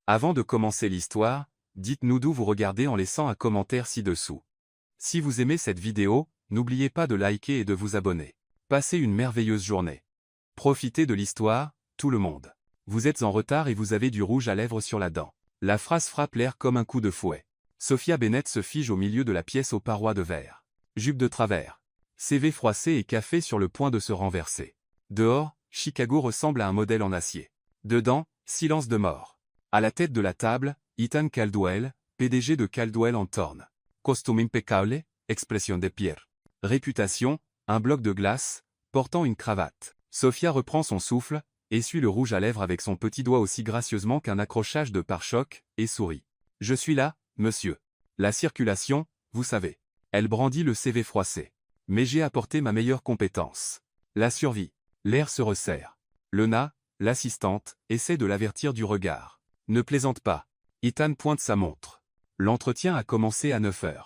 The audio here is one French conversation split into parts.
Avant de commencer l'histoire, dites-nous d'où vous regardez en laissant un commentaire ci-dessous. Si vous aimez cette vidéo, n'oubliez pas de liker et de vous abonner. Passez une merveilleuse journée. Profitez de l'histoire, tout le monde. Vous êtes en retard et vous avez du rouge à lèvres sur la dent. La phrase frappe l'air comme un coup de fouet. Sophia Bennett se fige au milieu de la pièce aux parois de verre. Jupe de travers. CV froissé et café sur le point de se renverser. Dehors, Chicago ressemble à un modèle en acier. Dedans, silence de mort. À la tête de la table, Ethan Caldwell, PDG de Caldwell & Thorne. Costume impeccable, expression de pierre. Réputation, un bloc de glace, portant une cravate. Sophia reprend son souffle, essuie le rouge à lèvres avec son petit doigt aussi gracieusement qu'un accrochage de pare-choc, et sourit. Je suis là, monsieur. La circulation, vous savez. Elle brandit le CV froissé. Mais j'ai apporté ma meilleure compétence. La survie. L'air se resserre. Lena, l'assistante, essaie de l'avertir du regard. Ne plaisante pas. Ethan pointe sa montre. L'entretien a commencé à 9h.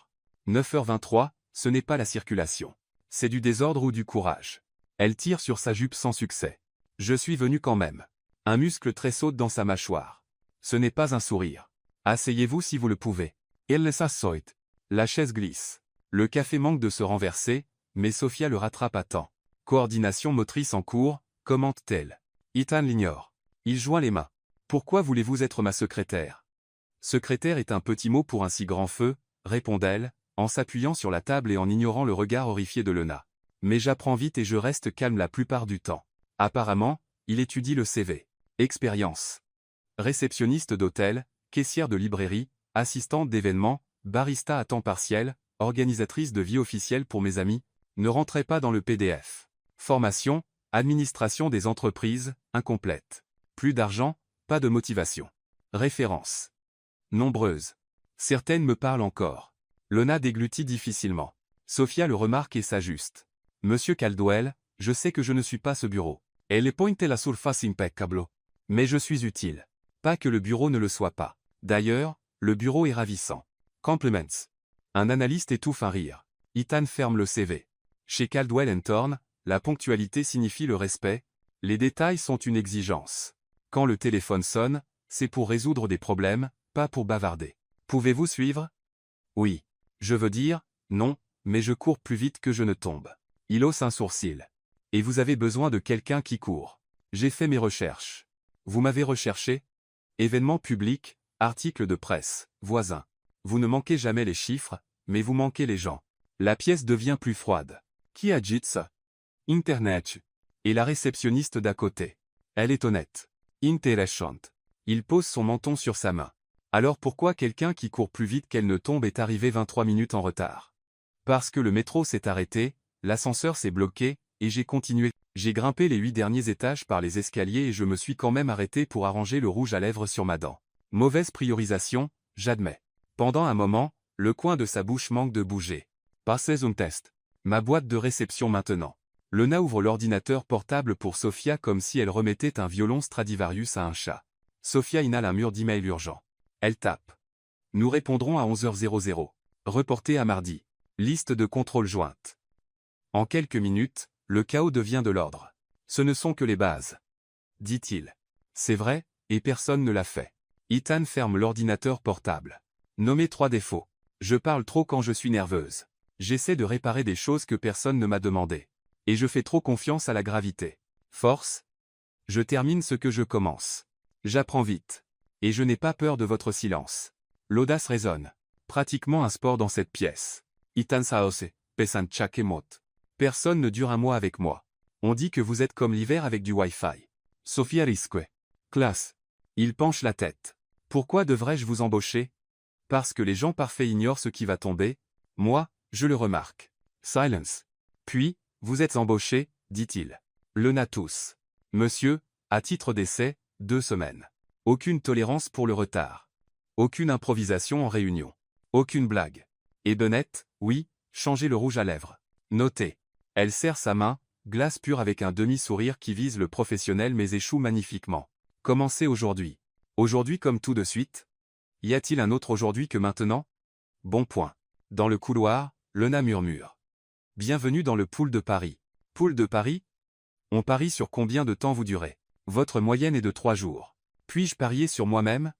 9h23, ce n'est pas la circulation. C'est du désordre ou du courage. Elle tire sur sa jupe sans succès. Je suis venu quand même. Un muscle tressaute dans sa mâchoire. Ce n'est pas un sourire. Asseyez-vous si vous le pouvez. Elle s'assoit. La chaise glisse. Le café manque de se renverser, mais Sophia le rattrape à temps. Coordination motrice en cours, commente-t-elle. Ethan l'ignore. Il joint les mains. Pourquoi voulez-vous être ma secrétaire? Secrétaire est un petit mot pour un si grand feu, répond-elle, en s'appuyant sur la table et en ignorant le regard horrifié de Lena. Mais j'apprends vite et je reste calme la plupart du temps. Apparemment, il étudie le CV. Expérience. Réceptionniste d'hôtel, caissière de librairie, assistante d'événements, barista à temps partiel, organisatrice de vie officielle pour mes amis, ne rentrez pas dans le PDF. Formation, administration des entreprises, incomplète. Plus d'argent, pas de motivation. Références. Nombreuses. Certaines me parlent encore. Lena déglutit difficilement. Sophia le remarque et s'ajuste. Monsieur Caldwell, je sais que je ne suis pas ce bureau. Elle pointe la surface impeccable. Mais je suis utile. Pas que le bureau ne le soit pas. D'ailleurs, le bureau est ravissant. Compliments. Un analyste étouffe un rire. Ethan ferme le CV. Chez Caldwell & Thorne, la ponctualité signifie le respect. Les détails sont une exigence. Quand le téléphone sonne, c'est pour résoudre des problèmes, pas pour bavarder. Pouvez-vous suivre? Oui. Je veux dire, non, mais je cours plus vite que je ne tombe. Il hausse un sourcil. Et vous avez besoin de quelqu'un qui court. J'ai fait mes recherches. Vous m'avez recherché? Événements publics, articles de presse, voisins. Vous ne manquez jamais les chiffres, mais vous manquez les gens. La pièce devient plus froide. Qui agite ça? Internet. Et la réceptionniste d'à côté. Elle est honnête. Intéressante. Il pose son menton sur sa main. Alors pourquoi quelqu'un qui court plus vite qu'elle ne tombe est arrivé 23 minutes en retard? Parce que le métro s'est arrêté, l'ascenseur s'est bloqué, et j'ai continué. J'ai grimpé les 8 derniers étages par les escaliers et je me suis quand même arrêté pour arranger le rouge à lèvres sur ma dent. Mauvaise priorisation, j'admets. Pendant un moment, le coin de sa bouche manque de bouger. Passez un test. Ma boîte de réception maintenant. Lena ouvre l'ordinateur portable pour Sophia comme si elle remettait un violon Stradivarius à un chat. Sophia inhale un mur d'emails urgents. Elle tape. Nous répondrons à 11h00. Reporté à mardi. Liste de contrôle jointe. En quelques minutes, le chaos devient de l'ordre. Ce ne sont que les bases. Dit-il. C'est vrai, et personne ne l'a fait. Ethan ferme l'ordinateur portable. Nommez 3 défauts. Je parle trop quand je suis nerveuse. J'essaie de réparer des choses que personne ne m'a demandé. Et je fais trop confiance à la gravité. Force. Je termine ce que je commence. J'apprends vite. Et je n'ai pas peur de votre silence. L'audace résonne. Pratiquement un sport dans cette pièce. Ethan Saose, pesan chakemot. Personne ne dure un mois avec moi. On dit que vous êtes comme l'hiver avec du Wi-Fi. Sophia risque. Classe. Il penche la tête. Pourquoi devrais-je vous embaucher? Parce que les gens parfaits ignorent ce qui va tomber. Moi, je le remarque. Silence. Puis, vous êtes embauché, dit-il. Lena tousse. Monsieur, à titre d'essai, 2 semaines. Aucune tolérance pour le retard. Aucune improvisation en réunion. Aucune blague. Et Bennett, oui, changez le rouge à lèvres. Notez. Elle serre sa main, glace pure avec un demi-sourire qui vise le professionnel mais échoue magnifiquement. Commencez aujourd'hui. Aujourd'hui comme tout de suite? Y a-t-il un autre aujourd'hui que maintenant? Bon point. Dans le couloir, Lena murmure. Bienvenue dans le pool de Paris. Pool de Paris? On parie sur combien de temps vous durez? Votre moyenne est de 3 jours. Puis-je parier sur moi-même?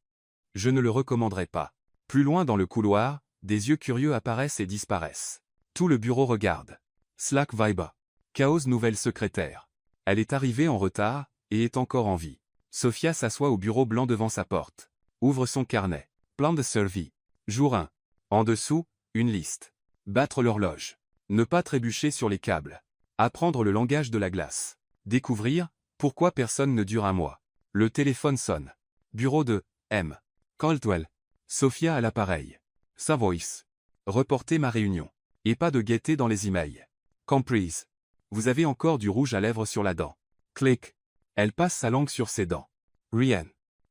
Je ne le recommanderais pas. Plus loin dans le couloir, des yeux curieux apparaissent et disparaissent. Tout le bureau regarde. Slack Viber. Chaos nouvelle secrétaire. Elle est arrivée en retard, et est encore en vie. Sophia s'assoit au bureau blanc devant sa porte. Ouvre son carnet. Plan de survie. Jour 1. En dessous, une liste. Battre l'horloge. Ne pas trébucher sur les câbles. Apprendre le langage de la glace. Découvrir pourquoi personne ne dure un mois. Le téléphone sonne. Bureau de M. Caldwell. Sophia à l'appareil. Sa voice. Reporter ma réunion. Et pas de gaieté dans les emails. Comprise. Vous avez encore du rouge à lèvres sur la dent. Clic. Elle passe sa langue sur ses dents. Rien.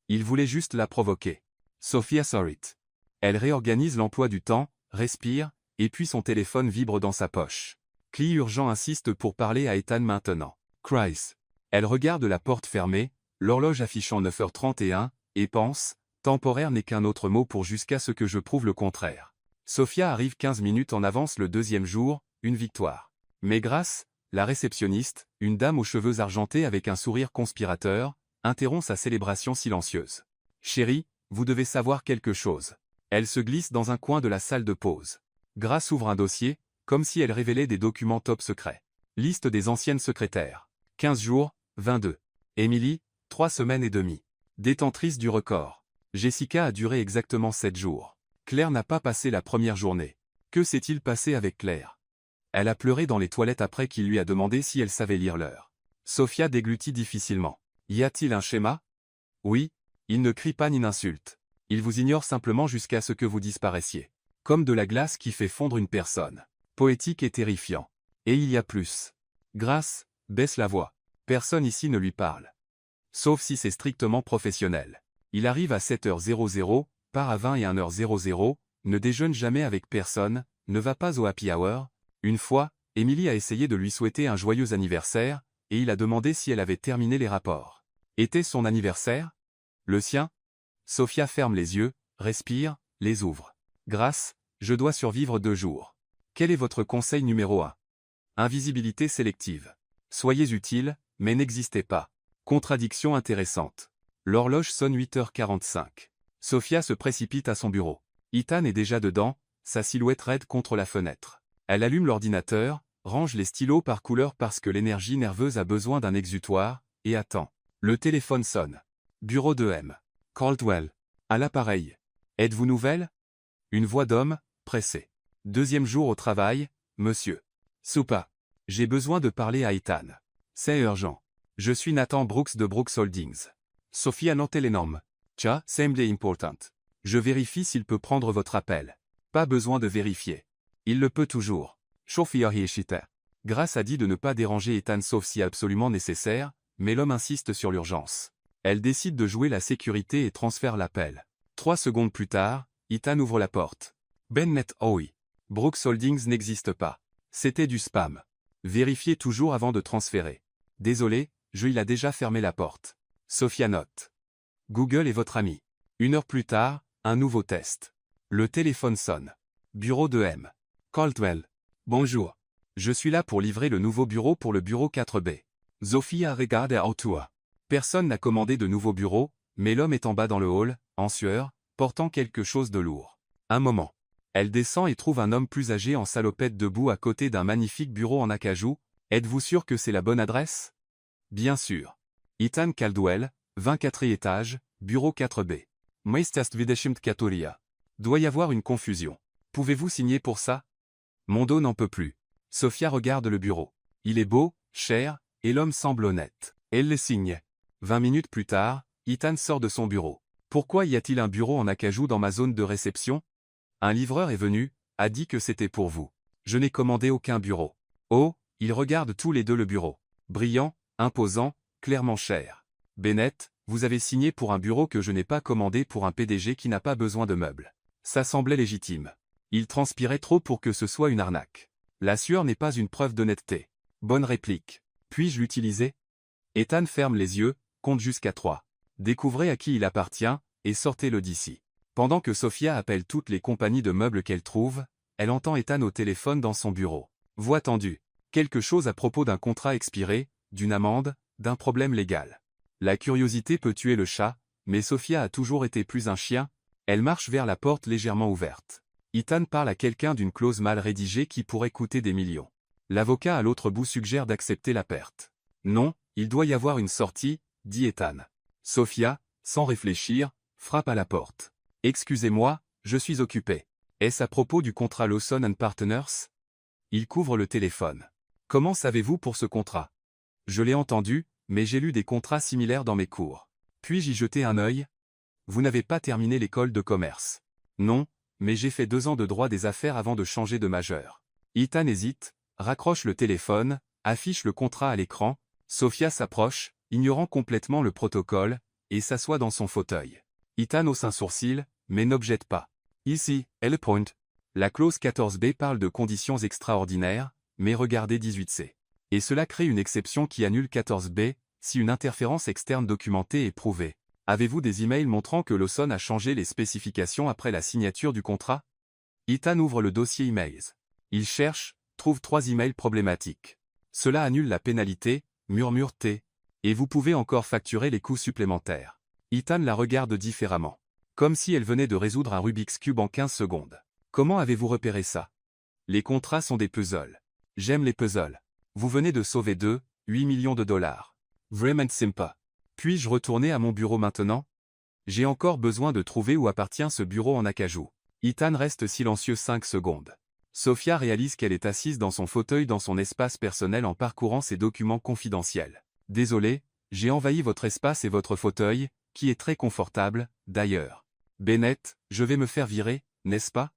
Il voulait juste la provoquer. Sophia Sorrit. Elle réorganise l'emploi du temps, respire, et puis son téléphone vibre dans sa poche. Cli urgent insiste pour parler à Ethan maintenant. Cries. Elle regarde la porte fermée, l'horloge affichant 9h31, et pense, temporaire n'est qu'un autre mot pour jusqu'à ce que je prouve le contraire. Sophia arrive 15 minutes en avance le deuxième jour, une victoire. Mais Grace, la réceptionniste, une dame aux cheveux argentés avec un sourire conspirateur, interrompt sa célébration silencieuse. Chérie, vous devez savoir quelque chose. Elle se glisse dans un coin de la salle de pause. Grace ouvre un dossier, comme si elle révélait des documents top secrets. Liste des anciennes secrétaires. 15 jours, 22. Emily, 3 semaines et demie. Détentrice du record. Jessica a duré exactement 7 jours. Claire n'a pas passé la première journée. Que s'est-il passé avec Claire? Elle a pleuré dans les toilettes après qu'il lui a demandé si elle savait lire l'heure. Sophia déglutit difficilement. Y a-t-il un schéma? Oui. Il ne crie pas ni n'insulte. Il vous ignore simplement jusqu'à ce que vous disparaissiez. Comme de la glace qui fait fondre une personne. Poétique et terrifiant. Et il y a plus. Grace, baisse la voix. Personne ici ne lui parle. Sauf si c'est strictement professionnel. Il arrive à 7h00, part à 20 et 1h00, ne déjeune jamais avec personne, ne va pas au happy hour. Une fois, Emily a essayé de lui souhaiter un joyeux anniversaire, et il a demandé si elle avait terminé les rapports. Était son anniversaire? Le sien? Sophia ferme les yeux, respire, les ouvre. Grace, je dois survivre 2 jours. Quel est votre conseil numéro 1? Invisibilité sélective. Soyez utile, mais n'existez pas. Contradiction intéressante. L'horloge sonne 8h45. Sophia se précipite à son bureau. Ethan est déjà dedans, sa silhouette raide contre la fenêtre. Elle allume l'ordinateur, range les stylos par couleur parce que l'énergie nerveuse a besoin d'un exutoire, et attend. Le téléphone sonne. Bureau de M. Caldwell. À l'appareil. Êtes-vous nouvelle? Une voix d'homme, pressée. Deuxième jour au travail, monsieur. Soupa. J'ai besoin de parler à Ethan. C'est urgent. Je suis Nathan Brooks de Brooks Holdings. Sophia notait les normes. Tja, semble important. Je vérifie s'il peut prendre votre appel. Pas besoin de vérifier. Il le peut toujours. Sophia Hieshita. Grace a dit de ne pas déranger Ethan sauf si absolument nécessaire, mais l'homme insiste sur l'urgence. Elle décide de jouer la sécurité et transfère l'appel. 3 secondes plus tard, Ethan ouvre la porte. Bennett oui. Brooks Holdings n'existe pas. C'était du spam. Vérifiez toujours avant de transférer. Désolé, il a déjà fermé la porte. Sophia note. Google est votre ami. 1 heure plus tard, un nouveau test. Le téléphone sonne. Bureau de M. Caldwell. Bonjour. Je suis là pour livrer le nouveau bureau pour le bureau 4B. Sophia regarde autour. Personne n'a commandé de nouveau bureau, mais l'homme est en bas dans le hall, en sueur, portant quelque chose de lourd. Un moment. Elle descend et trouve un homme plus âgé en salopette debout à côté d'un magnifique bureau en acajou. Êtes-vous sûr que c'est la bonne adresse? Bien sûr. Ethan Caldwell, 24e étage, bureau 4B. Meistast Videschimt Katoria. Doit y avoir une confusion. Pouvez-vous signer pour ça? Mon dos n'en peut plus. Sophia regarde le bureau. Il est beau, cher, et l'homme semble honnête. Elle le signe. 20 minutes plus tard, Ethan sort de son bureau. Pourquoi y a-t-il un bureau en acajou dans ma zone de réception? Un livreur est venu, a dit que c'était pour vous. Je n'ai commandé aucun bureau. Oh, ils regardent tous les deux le bureau. Brillant, imposant, clairement cher. Bennett, vous avez signé pour un bureau que je n'ai pas commandé pour un PDG qui n'a pas besoin de meubles. Ça semblait légitime. Il transpirait trop pour que ce soit une arnaque. La sueur n'est pas une preuve d'honnêteté. Bonne réplique. Puis-je l'utiliser? Ethan ferme les yeux, compte jusqu'à 3. Découvrez à qui il appartient, et sortez-le d'ici. Pendant que Sophia appelle toutes les compagnies de meubles qu'elle trouve, elle entend Ethan au téléphone dans son bureau. Voix tendue. Quelque chose à propos d'un contrat expiré, d'une amende, d'un problème légal. La curiosité peut tuer le chat, mais Sophia a toujours été plus un chien Elle marche vers la porte légèrement ouverte. Ethan parle à quelqu'un d'une clause mal rédigée qui pourrait coûter des millions. L'avocat à l'autre bout suggère d'accepter la perte. Non, il doit y avoir une sortie, dit Ethan. Sophia, sans réfléchir, frappe à la porte. Excusez-moi, je suis occupé. Est-ce à propos du contrat Lawson & Partners? Il couvre le téléphone. Comment savez-vous pour ce contrat? Je l'ai entendu, mais j'ai lu des contrats similaires dans mes cours. Puis-je y jeter un œil? Vous n'avez pas terminé l'école de commerce. Non, mais j'ai fait 2 ans de droit des affaires avant de changer de majeur. Ethan hésite, raccroche le téléphone, affiche le contrat à l'écran. Sophia s'approche, ignorant complètement le protocole, et s'assoit dans son fauteuil. Ethan hausse un sourcil, mais n'objecte pas. Ici, est le point. La clause 14b parle de conditions extraordinaires, mais regardez 18c. Et cela crée une exception qui annule 14b, si une interférence externe documentée est prouvée. Avez-vous des emails montrant que Lawson a changé les spécifications après la signature du contrat? Ethan ouvre le dossier emails. Il cherche, trouve 3 emails problématiques. Cela annule la pénalité, murmure T. Et vous pouvez encore facturer les coûts supplémentaires. Ethan la regarde différemment. Comme si elle venait de résoudre un Rubik's Cube en 15 secondes. Comment avez-vous repéré ça? Les contrats sont des puzzles. J'aime les puzzles. Vous venez de sauver 8 millions de dollars. Vraiment sympa. Puis-je retourner à mon bureau maintenant? J'ai encore besoin de trouver où appartient ce bureau en acajou. Ethan reste silencieux 5 secondes. Sophia réalise qu'elle est assise dans son fauteuil dans son espace personnel en parcourant ses documents confidentiels. Désolé, j'ai envahi votre espace et votre fauteuil, qui est très confortable, d'ailleurs. Bennett, je vais me faire virer, n'est-ce pas?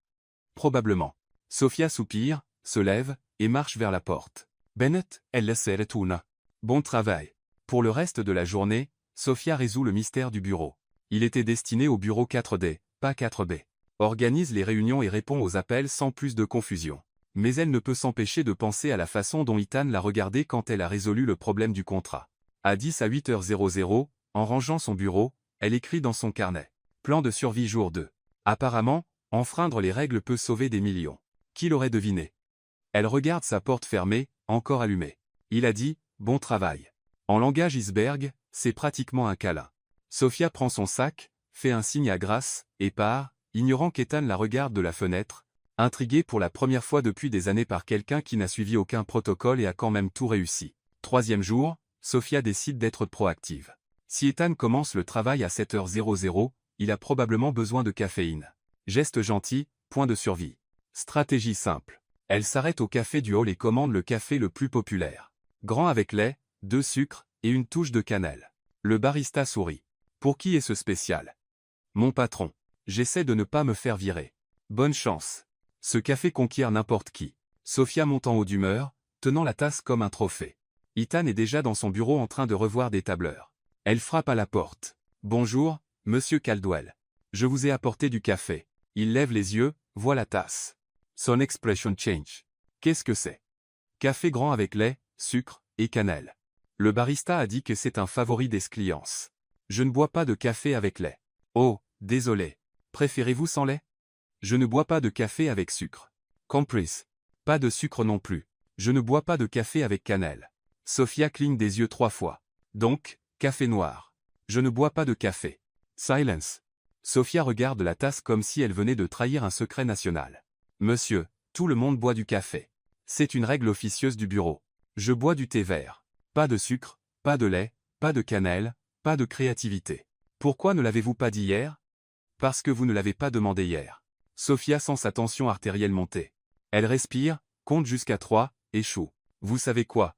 Probablement. Sophia soupire, se lève, et marche vers la porte. Bennett, elle laisse retourner. Bon travail. Pour le reste de la journée, Sophia résout le mystère du bureau. Il était destiné au bureau 4D, pas 4B. Organise les réunions et répond aux appels sans plus de confusion. Mais elle ne peut s'empêcher de penser à la façon dont Ethan l'a regardée quand elle a résolu le problème du contrat. À 10 à 8h00, en rangeant son bureau, elle écrit dans son carnet. Plan de survie jour 2. Apparemment, enfreindre les règles peut sauver des millions. Qui l'aurait deviné? Elle regarde sa porte fermée, encore allumée. Il a dit « Bon travail ». En langage iceberg, c'est pratiquement un câlin. Sophia prend son sac, fait un signe à Grace, et part, ignorant qu'Ethan la regarde de la fenêtre, intriguée pour la première fois depuis des années par quelqu'un qui n'a suivi aucun protocole et a quand même tout réussi. 3e jour, Sophia décide d'être proactive. Si Ethan commence le travail à 7h00, il a probablement besoin de caféine. Geste gentil, point de survie. Stratégie simple. Elle s'arrête au café du hall et commande le café le plus populaire. Grand avec lait, 2 sucres, et une touche de cannelle. Le barista sourit. Pour qui est ce spécial? Mon patron. J'essaie de ne pas me faire virer. Bonne chance. Ce café conquiert n'importe qui. Sophia monte en haut d'humeur, tenant la tasse comme un trophée. Ethan est déjà dans son bureau en train de revoir des tableurs. Elle frappe à la porte. Bonjour, monsieur Caldwell. Je vous ai apporté du café. Il lève les yeux, voit la tasse. Son expression change. Qu'est-ce que c'est? Café grand avec lait, sucre et cannelle. Le barista a dit que c'est un favori des clients. Je ne bois pas de café avec lait. Oh, désolé. Préférez-vous sans lait? Je ne bois pas de café avec sucre. Compris. Pas de sucre non plus. Je ne bois pas de café avec cannelle. Sophia cligne des yeux 3 fois. Donc, café noir. Je ne bois pas de café. Silence. Sophia regarde la tasse comme si elle venait de trahir un secret national. Monsieur, tout le monde boit du café. C'est une règle officieuse du bureau. Je bois du thé vert. Pas de sucre, pas de lait, pas de cannelle, pas de créativité. Pourquoi ne l'avez-vous pas dit hier? Parce que vous ne l'avez pas demandé hier. Sophia sent sa tension artérielle monter. Elle respire, compte jusqu'à 3, échoue. Vous savez quoi?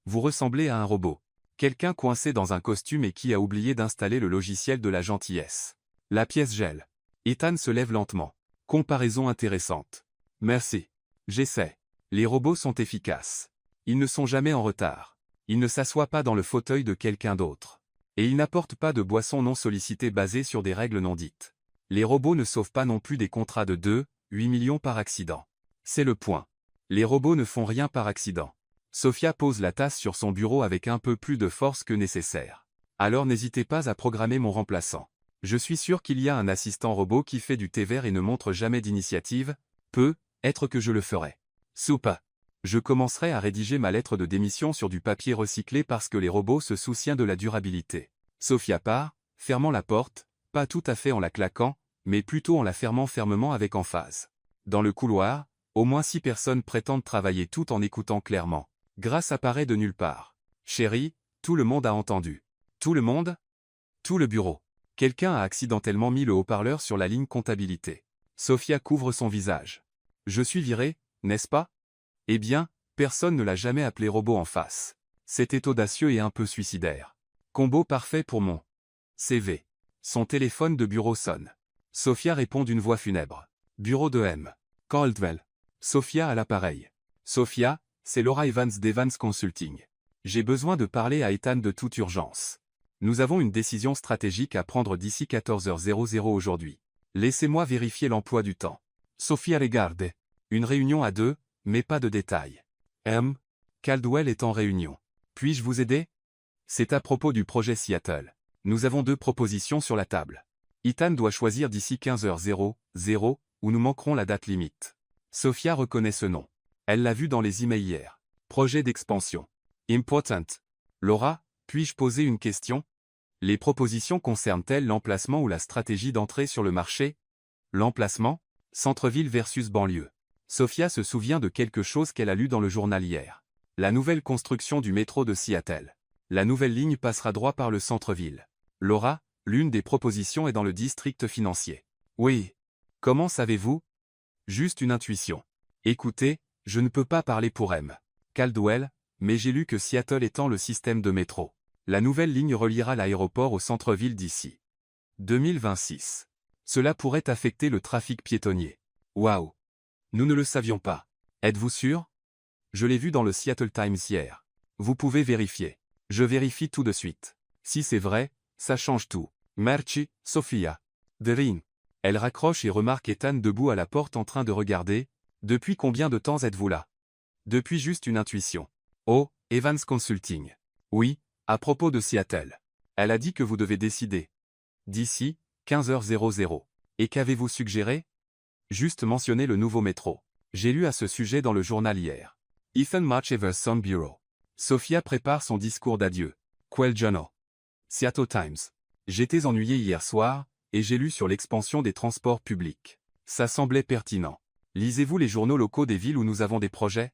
Vous ressemblez à un robot. Quelqu'un coincé dans un costume et qui a oublié d'installer le logiciel de la gentillesse. La pièce gèle. Ethan se lève lentement. Comparaison intéressante. Merci. J'essaie. Les robots sont efficaces. Ils ne sont jamais en retard. Ils ne s'assoient pas dans le fauteuil de quelqu'un d'autre. Et ils n'apportent pas de boissons non sollicitées basées sur des règles non dites. Les robots ne sauvent pas non plus des contrats de 8 millions par accident. C'est le point. Les robots ne font rien par accident. Sophia pose la tasse sur son bureau avec un peu plus de force que nécessaire. Alors n'hésitez pas à programmer mon remplaçant. Je suis sûr qu'il y a un assistant robot qui fait du thé vert et ne montre jamais d'initiative. Peut-être que je le ferai. Soupa. Je commencerai à rédiger ma lettre de démission sur du papier recyclé parce que les robots se soucient de la durabilité. Sophia part, fermant la porte, pas tout à fait en la claquant, mais plutôt en la fermant fermement avec emphase. Dans le couloir, au moins 6 personnes prétendent travailler tout en écoutant clairement. Grâce apparaît de nulle part. Chérie, tout le monde a entendu. Tout le monde? Tout le bureau. Quelqu'un a accidentellement mis le haut-parleur sur la ligne comptabilité. Sophia couvre son visage. Je suis viré, n'est-ce pas? Eh bien, personne ne l'a jamais appelé robot en face. C'était audacieux et un peu suicidaire. Combo parfait pour mon CV. Son téléphone de bureau sonne. Sophia répond d'une voix funèbre. Bureau de M. Caldwell. Sophia à l'appareil. Sophia, c'est Laura Evans d'Evans Consulting. J'ai besoin de parler à Ethan de toute urgence. Nous avons une décision stratégique à prendre d'ici 14h00 aujourd'hui. Laissez-moi vérifier l'emploi du temps. Sophia regarde. Une réunion à deux, mais pas de détails. M. Caldwell est en réunion. Puis-je vous aider? C'est à propos du projet Seattle. Nous avons 2 propositions sur la table. Ethan doit choisir d'ici 15h00, ou nous manquerons la date limite. Sophia reconnaît ce nom. Elle l'a vu dans les emails hier. Projet d'expansion. Important. Laura, puis-je poser une question? Les propositions concernent-elles l'emplacement ou la stratégie d'entrée sur le marché? L'emplacement? Centre-ville versus banlieue. Sophia se souvient de quelque chose qu'elle a lu dans le journal hier. La nouvelle construction du métro de Seattle. La nouvelle ligne passera droit par le centre-ville. Laura, l'une des propositions est dans le district financier. Oui. Comment savez-vous? Juste une intuition. Écoutez, je ne peux pas parler pour M. Caldwell, mais j'ai lu que Seattle étend le système de métro. La nouvelle ligne reliera l'aéroport au centre-ville d'ici 2026. Cela pourrait affecter le trafic piétonnier. Waouh! Nous ne le savions pas. Êtes-vous sûr? Je l'ai vu dans le Seattle Times hier. Vous pouvez vérifier. Je vérifie tout de suite. Si c'est vrai, ça change tout. Merci, Sophia. Derin. Elle raccroche et remarque Ethan debout à la porte en train de regarder. Depuis combien de temps êtes-vous là? Depuis juste une intuition. Oh, Evans Consulting. Oui, à propos de Seattle. Elle a dit que vous devez décider. D'ici 15h00. Et qu'avez-vous suggéré? Juste mentionner le nouveau métro. J'ai lu à ce sujet dans le journal hier. Ethan March Everson Bureau. Sophia prépare son discours d'adieu. Quel journal? Seattle Times. J'étais ennuyé hier soir, et j'ai lu sur l'expansion des transports publics. Ça semblait pertinent. Lisez-vous les journaux locaux des villes où nous avons des projets?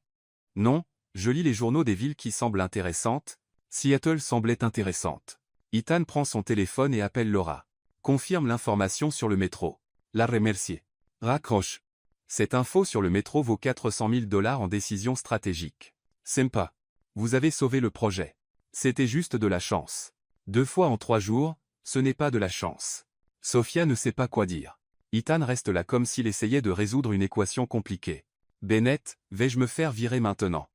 Non, je lis les journaux des villes qui semblent intéressantes. Seattle semblait intéressante. Ethan prend son téléphone et appelle Laura. Confirme l'information sur le métro. La remercier. Raccroche. Cette info sur le métro vaut 400 000 $ en décision stratégique. Sympa. Vous avez sauvé le projet. C'était juste de la chance. 2 fois en 3 jours, ce n'est pas de la chance. Sophia ne sait pas quoi dire. Ethan reste là comme s'il essayait de résoudre une équation compliquée. Bennett, vais-je me faire virer maintenant?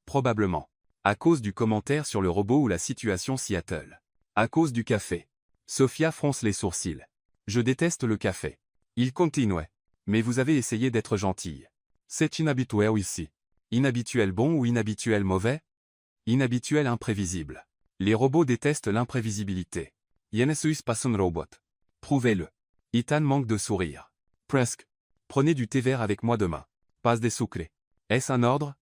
Probablement. À cause du commentaire sur le robot ou la situation Seattle. À cause du café. Sophia fronce les sourcils. Je déteste le café. Il continuait. Mais vous avez essayé d'être gentille. C'est inhabituel ici. Inhabituel bon ou inhabituel mauvais? Inhabituel imprévisible. Les robots détestent l'imprévisibilité. Yenesuis passen robot. Prouvez-le. Ethan manque de sourire. Presque. Prenez du thé vert avec moi demain. Passe des sucrés. Est-ce un ordre?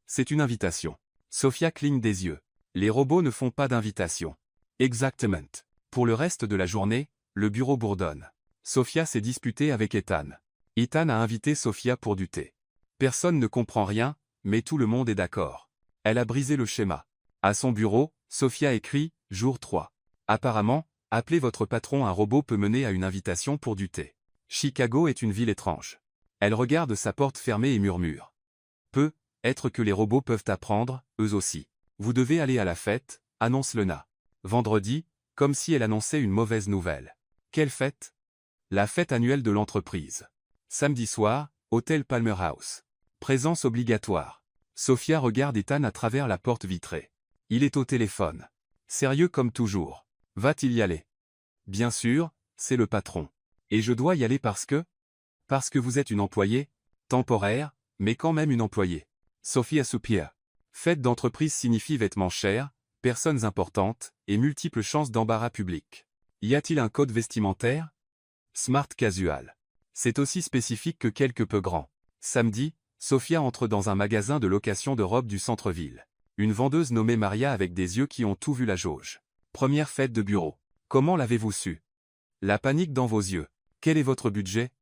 C'est une invitation. Sophia cligne des yeux. Les robots ne font pas d'invitation. Exactement. Pour le reste de la journée, le bureau bourdonne. Sophia s'est disputée avec Ethan. Ethan a invité Sophia pour du thé. Personne ne comprend rien, mais tout le monde est d'accord. Elle a brisé le schéma. À son bureau, Sophia écrit « Jour 3 ». Apparemment, appeler votre patron un robot peut mener à une invitation pour du thé. Chicago est une ville étrange. Elle regarde sa porte fermée et murmure. Peut être que les robots peuvent apprendre, eux aussi. Vous devez aller à la fête, annonce Lena. Vendredi, comme si elle annonçait une mauvaise nouvelle. Quelle fête? La fête annuelle de l'entreprise. Samedi soir, hôtel Palmer House. Présence obligatoire. Sophia regarde Ethan à travers la porte vitrée. Il est au téléphone. Sérieux comme toujours. Va-t-il y aller? Bien sûr, c'est le patron. Et je dois y aller parce que? Parce que vous êtes une employée, temporaire, mais quand même une employée. Sophia soupire. Fête d'entreprise signifie vêtements chers, personnes importantes, et multiples chances d'embarras public. Y a-t-il un code vestimentaire? Smart casual. C'est aussi spécifique que quelque peu grand. Samedi, Sophia entre dans un magasin de location de robes du centre-ville. Une vendeuse nommée Maria avec des yeux qui ont tout vu la jauge. Première fête de bureau. Comment l'avez-vous su? La panique dans vos yeux. Quel est votre budget?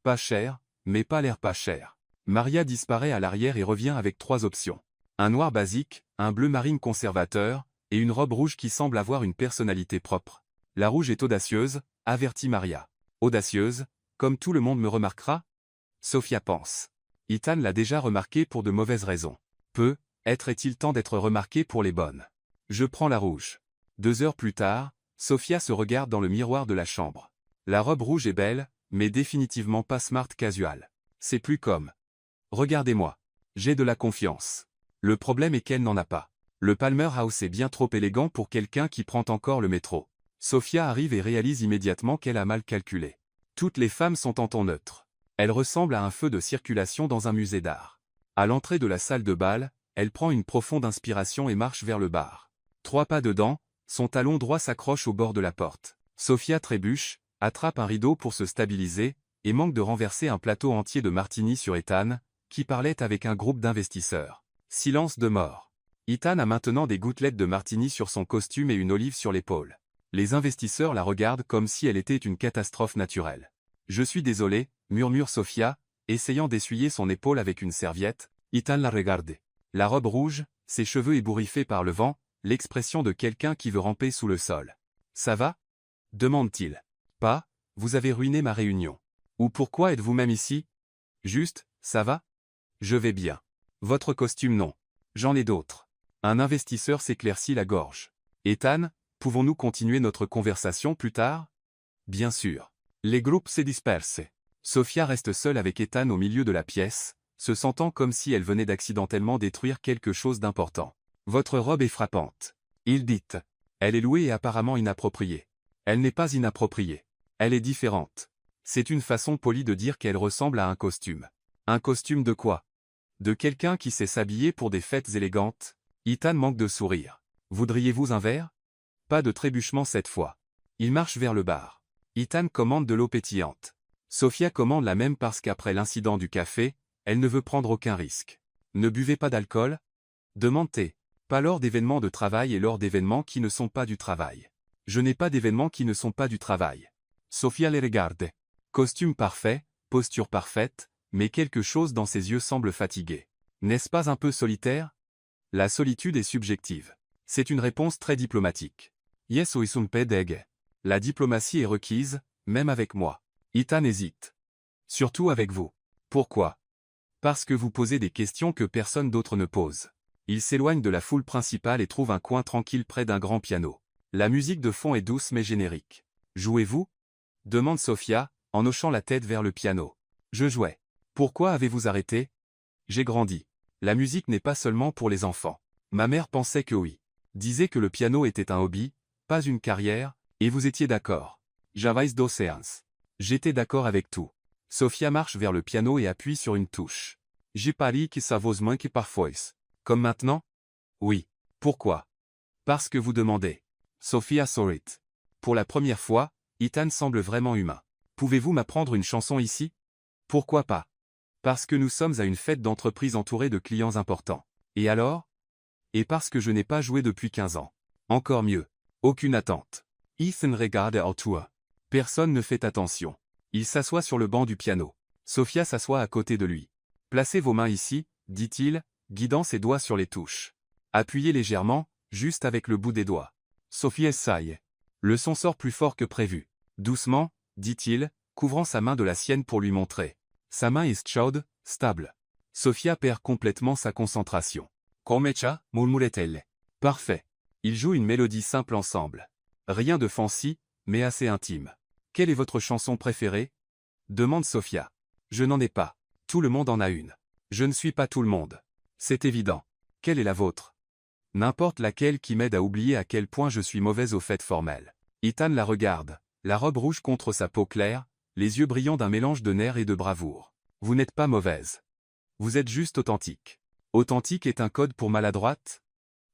Pas cher, mais pas l'air pas cher. Maria disparaît à l'arrière et revient avec 3 options. Un noir basique, un bleu marine conservateur, et une robe rouge qui semble avoir une personnalité propre. La rouge est audacieuse, avertit Maria. Audacieuse, comme tout le monde me remarquera? Sophia pense. Ethan l'a déjà remarqué pour de mauvaises raisons. Est-il temps d'être remarqué pour les bonnes? Je prends la rouge. 2 heures plus tard, Sophia se regarde dans le miroir de la chambre. La robe rouge est belle, mais définitivement pas smart casual. C'est plus comme. Regardez-moi. J'ai de la confiance. Le problème est qu'elle n'en a pas. Le Palmer House est bien trop élégant pour quelqu'un qui prend encore le métro. Sophia arrive et réalise immédiatement qu'elle a mal calculé. Toutes les femmes sont en ton neutre. Elle ressemble à un feu de circulation dans un musée d'art. À l'entrée de la salle de bal, elle prend une profonde inspiration et marche vers le bar. 3 pas dedans, son talon droit s'accroche au bord de la porte. Sophia trébuche, attrape un rideau pour se stabiliser, et manque de renverser un plateau entier de martini sur Ethan, qui parlait avec un groupe d'investisseurs. Silence de mort. Ethan a maintenant des gouttelettes de martini sur son costume et une olive sur l'épaule. Les investisseurs la regardent comme si elle était une catastrophe naturelle. Je suis désolé, murmure Sophia, essayant d'essuyer son épaule avec une serviette. Ethan la regarde. La robe rouge, ses cheveux ébouriffés par le vent, l'expression de quelqu'un qui veut ramper sous le sol. Ça va? Demande-t-il. Pas, vous avez ruiné ma réunion. Ou pourquoi êtes-vous même ici? Juste, ça va? Je vais bien. Votre costume non. J'en ai d'autres. Un investisseur s'éclaircit la gorge. Ethan, pouvons-nous continuer notre conversation plus tard? Bien sûr. Les groupes se dispersent. Sophia reste seule avec Ethan au milieu de la pièce, se sentant comme si elle venait d'accidentellement détruire quelque chose d'important. Votre robe est frappante. Il dit. Elle est louée et apparemment inappropriée. Elle n'est pas inappropriée. Elle est différente. C'est une façon polie de dire qu'elle ressemble à un costume. Un costume de quoi? De quelqu'un qui sait s'habiller pour des fêtes élégantes? Ethan manque de sourire. Voudriez-vous un verre? Pas de trébuchement cette fois. Il marche vers le bar. Ethan commande de l'eau pétillante. Sophia commande la même parce qu'après l'incident du café, elle ne veut prendre aucun risque. Ne buvez pas d'alcool? Demande-t-elle. Pas lors d'événements de travail et lors d'événements qui ne sont pas du travail. Je n'ai pas d'événements qui ne sont pas du travail. Sophia les regarde. Costume parfait, posture parfaite, mais quelque chose dans ses yeux semble fatigué. N'est-ce pas un peu solitaire? La solitude est subjective. C'est une réponse très diplomatique. Yes ou isum pedeg. La diplomatie est requise, même avec moi. Ethan hésite. Surtout avec vous. Pourquoi? Parce que vous posez des questions que personne d'autre ne pose. Il s'éloigne de la foule principale et trouve un coin tranquille près d'un grand piano. La musique de fond est douce mais générique. Jouez-vous? Demande Sophia, en hochant la tête vers le piano. Je jouais. Pourquoi avez-vous arrêté? J'ai grandi. La musique n'est pas seulement pour les enfants. Ma mère pensait que oui. Disait que le piano était un hobby, pas une carrière, et vous étiez d'accord. J'avais d'océans. J'étais d'accord avec tout. Sophia marche vers le piano et appuie sur une touche. J'ai pari que ça vaut moins que parfois. Comme maintenant? Oui. Pourquoi? Parce que vous demandez. Sophia saw it. Pour la première fois, Ethan semble vraiment humain. Pouvez-vous m'apprendre une chanson ici? Pourquoi pas? Parce que nous sommes à une fête d'entreprise entourée de clients importants. Et alors? Et parce que je n'ai pas joué depuis 15 ans. Encore mieux. Aucune attente. Ethan regarde autour. Personne ne fait attention. Il s'assoit sur le banc du piano. Sophia s'assoit à côté de lui. Placez vos mains ici, dit-il, guidant ses doigts sur les touches. Appuyez légèrement, juste avec le bout des doigts. Sophia essaye. Le son sort plus fort que prévu. Doucement, dit-il, couvrant sa main de la sienne pour lui montrer. Sa main est chaude, stable. Sophia perd complètement sa concentration. Comecha, murmurait-elle. Parfait. Ils jouent une mélodie simple ensemble. Rien de fancy, mais assez intime. Quelle est votre chanson préférée? Demande Sophia. Je n'en ai pas. Tout le monde en a une. Je ne suis pas tout le monde. C'est évident. Quelle est la vôtre? N'importe laquelle qui m'aide à oublier à quel point je suis mauvaise aux fêtes formelles. Ethan la regarde, la robe rouge contre sa peau claire, les yeux brillants d'un mélange de nerfs et de bravoure. Vous n'êtes pas mauvaise. Vous êtes juste authentique. Authentique est un code pour maladroite?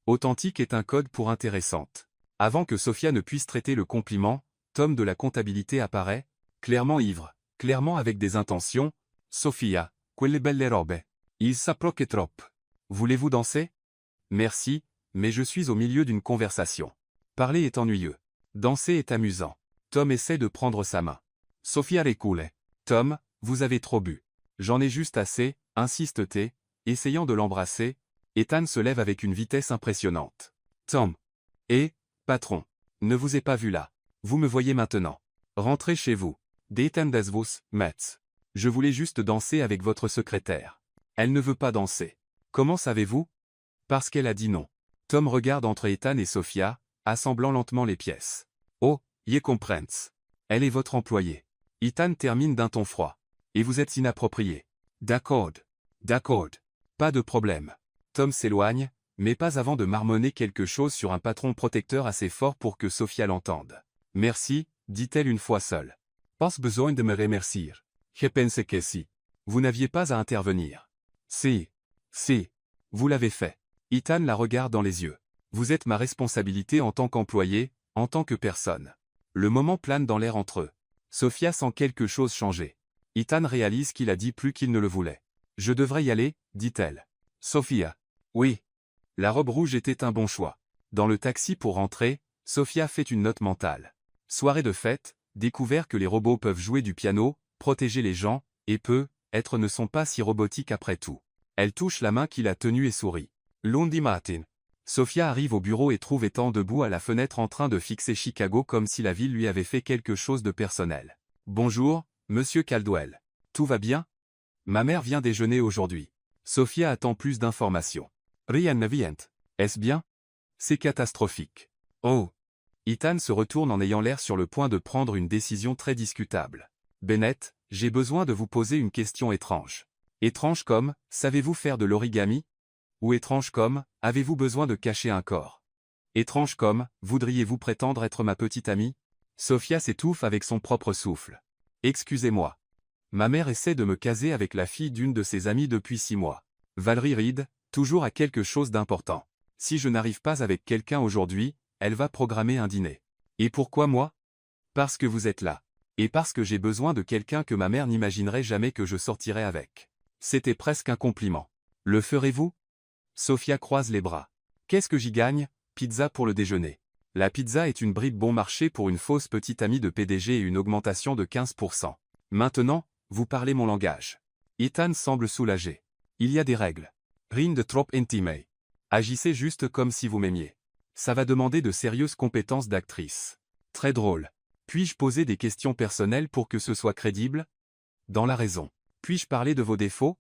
Authentique est un code pour intéressante. Avant que Sophia ne puisse traiter le compliment, Tom de la comptabilité apparaît, clairement ivre, clairement avec des intentions. Sophia, quelle belle robe. Il s'approche trop. Voulez-vous danser? Merci, mais je suis au milieu d'une conversation. Parler est ennuyeux. Danser est amusant. Tom essaie de prendre sa main. Sophia recule. Tom, vous avez trop bu. J'en ai juste assez, insiste-t-elle, essayant de l'embrasser. Ethan se lève avec une vitesse impressionnante. Tom. Patron. Ne vous ai pas vu là. Vous me voyez maintenant. Rentrez chez vous. Ethan das vos, Metz. Je voulais juste danser avec votre secrétaire. Elle ne veut pas danser. Comment savez-vous? Parce qu'elle a dit non. Tom regarde entre Ethan et Sophia, assemblant lentement les pièces. Oh, je comprends. Elle est votre employée. Ethan termine d'un ton froid. Et vous êtes inapproprié. D'accord. D'accord. Pas de problème. Tom s'éloigne, mais pas avant de marmonner quelque chose sur un patron protecteur assez fort pour que Sophia l'entende. Merci, dit-elle une fois seule. Pas besoin de me remercier. Je pense que si. Vous n'aviez pas à intervenir. Si. Vous l'avez fait. Ethan la regarde dans les yeux. Vous êtes ma responsabilité en tant qu'employé, en tant que personne. Le moment plane dans l'air entre eux. Sophia sent quelque chose changer. Ethan réalise qu'il a dit plus qu'il ne le voulait. Je devrais y aller, dit-elle. Sophia. Oui. La robe rouge était un bon choix. Dans le taxi pour rentrer, Sophia fait une note mentale. Soirée de fête, découvert que les robots peuvent jouer du piano, protéger les gens, et être ne sont pas si robotiques après tout. Elle touche la main qu'il a tenue et sourit. Lundi matin. Sophia arrive au bureau et trouve Ethan debout à la fenêtre en train de fixer Chicago comme si la ville lui avait fait quelque chose de personnel. Bonjour, monsieur Caldwell. Tout va bien? Ma mère vient déjeuner aujourd'hui. Sophia attend plus d'informations. Rien ne vient. Est-ce bien? C'est catastrophique. Oh. Ethan se retourne en ayant l'air sur le point de prendre une décision très discutable. Bennett, j'ai besoin de vous poser une question étrange. Étrange comme, savez-vous faire de l'origami? Ou étrange comme, avez-vous besoin de cacher un corps? Étrange comme, voudriez-vous prétendre être ma petite amie? Sophia s'étouffe avec son propre souffle. Excusez-moi. Ma mère essaie de me caser avec la fille d'une de ses amies depuis 6 mois. Valerie Reed, toujours à quelque chose d'important. Si je n'arrive pas avec quelqu'un aujourd'hui, elle va programmer un dîner. Et pourquoi moi? Parce que vous êtes là. Et parce que j'ai besoin de quelqu'un que ma mère n'imaginerait jamais que je sortirais avec. C'était presque un compliment. Le ferez-vous? Sophia croise les bras. Qu'est-ce que j'y gagne? Pizza pour le déjeuner. La pizza est une bribe bon marché pour une fausse petite amie de PDG et une augmentation de 15%. Maintenant, vous parlez mon langage. Ethan semble soulagé. Il y a des règles. Rien de trop intime. Agissez juste comme si vous m'aimiez. Ça va demander de sérieuses compétences d'actrice. Très drôle. Puis-je poser des questions personnelles pour que ce soit crédible? Dans la raison. Puis-je parler de vos défauts?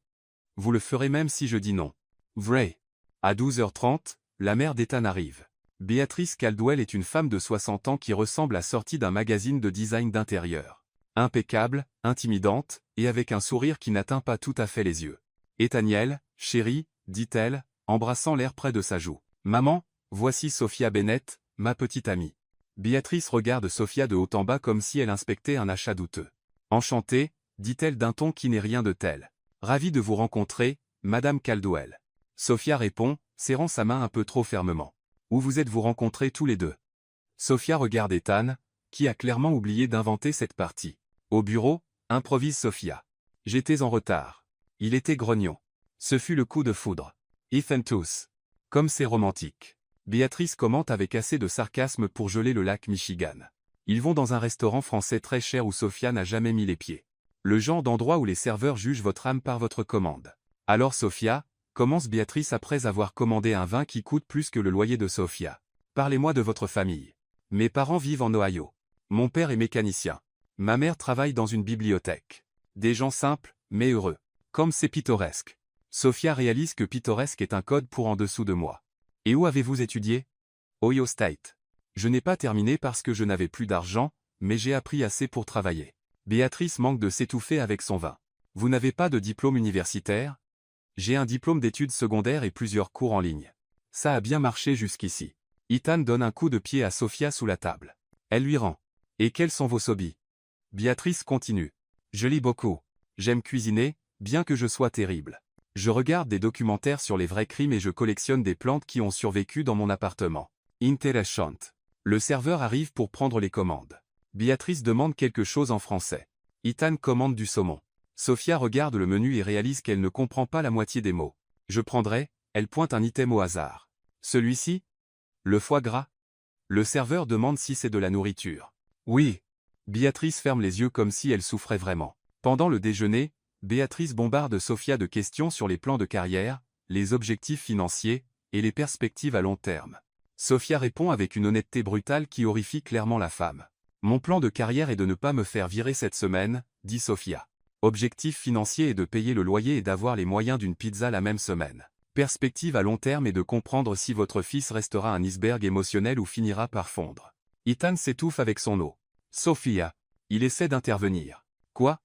Vous le ferez même si je dis non. Vrai. À 12h30, la mère d'Ethan arrive. Béatrice Caldwell est une femme de 60 ans qui ressemble à sortie d'un magazine de design d'intérieur. Impeccable, intimidante, et avec un sourire qui n'atteint pas tout à fait les yeux. Ethaniel, chérie, dit-elle, embrassant l'air près de sa joue. Maman, voici Sophia Bennett, ma petite amie. Béatrice regarde Sophia de haut en bas comme si elle inspectait un achat douteux. Enchantée, dit-elle d'un ton qui n'est rien de tel. Ravie de vous rencontrer, Madame Caldwell. Sophia répond, serrant sa main un peu trop fermement. Où vous êtes-vous rencontrés tous les deux? Sophia regarde Ethan, qui a clairement oublié d'inventer cette partie. Au bureau, improvise Sophia. J'étais en retard. Il était grognon. Ce fut le coup de foudre. Ethan tous. Comme c'est romantique. Béatrice commente avec assez de sarcasme pour geler le lac Michigan. Ils vont dans un restaurant français très cher où Sophia n'a jamais mis les pieds. Le genre d'endroit où les serveurs jugent votre âme par votre commande. Alors Sophia, commence Béatrice après avoir commandé un vin qui coûte plus que le loyer de Sophia. Parlez-moi de votre famille. Mes parents vivent en Ohio. Mon père est mécanicien. Ma mère travaille dans une bibliothèque. Des gens simples, mais heureux. Comme c'est pittoresque. Sophia réalise que pittoresque est un code pour en dessous de moi. Et où avez-vous étudié? Ohio State. Je n'ai pas terminé parce que je n'avais plus d'argent, mais j'ai appris assez pour travailler. Béatrice manque de s'étouffer avec son vin. Vous n'avez pas de diplôme universitaire? J'ai un diplôme d'études secondaires et plusieurs cours en ligne. Ça a bien marché jusqu'ici. Ethan donne un coup de pied à Sophia sous la table. Elle lui rend. Et quels sont vos hobbies? Béatrice continue. Je lis beaucoup. J'aime cuisiner, bien que je sois terrible. Je regarde des documentaires sur les vrais crimes et je collectionne des plantes qui ont survécu dans mon appartement. Intéressant. Le serveur arrive pour prendre les commandes. Béatrice demande quelque chose en français. Ethan commande du saumon. Sophia regarde le menu et réalise qu'elle ne comprend pas la moitié des mots. Je prendrai, elle pointe un item au hasard. Celui-ci? Le foie gras? Le serveur demande si c'est de la nourriture. Oui. Béatrice ferme les yeux comme si elle souffrait vraiment. Pendant le déjeuner, Béatrice bombarde Sophia de questions sur les plans de carrière, les objectifs financiers et les perspectives à long terme. Sophia répond avec une honnêteté brutale qui horrifie clairement la femme. « Mon plan de carrière est de ne pas me faire virer cette semaine », dit Sophia. Objectif financier est de payer le loyer et d'avoir les moyens d'une pizza la même semaine. Perspective à long terme est de comprendre si votre fils restera un iceberg émotionnel ou finira par fondre. Ethan s'étouffe avec son eau. Sophia. Il essaie d'intervenir. Quoi?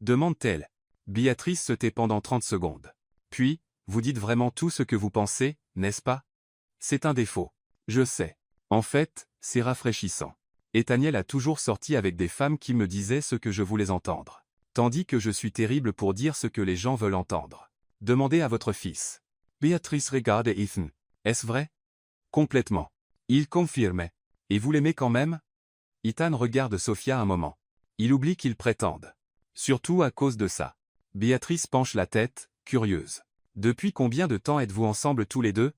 Demande-t-elle. Béatrice se tait pendant 30 secondes. Puis, vous dites vraiment tout ce que vous pensez, n'est-ce pas? C'est un défaut. Je sais. En fait, c'est rafraîchissant. Ethaniel a toujours sorti avec des femmes qui me disaient ce que je voulais entendre. Tandis que je suis terrible pour dire ce que les gens veulent entendre. Demandez à votre fils. Béatrice regarde Ethan. Est-ce vrai? Complètement. Il confirme. Et vous l'aimez quand même? Ethan regarde Sophia un moment. Il oublie qu'il prétende. Surtout à cause de ça. Béatrice penche la tête, curieuse. Depuis combien de temps êtes-vous ensemble tous les deux?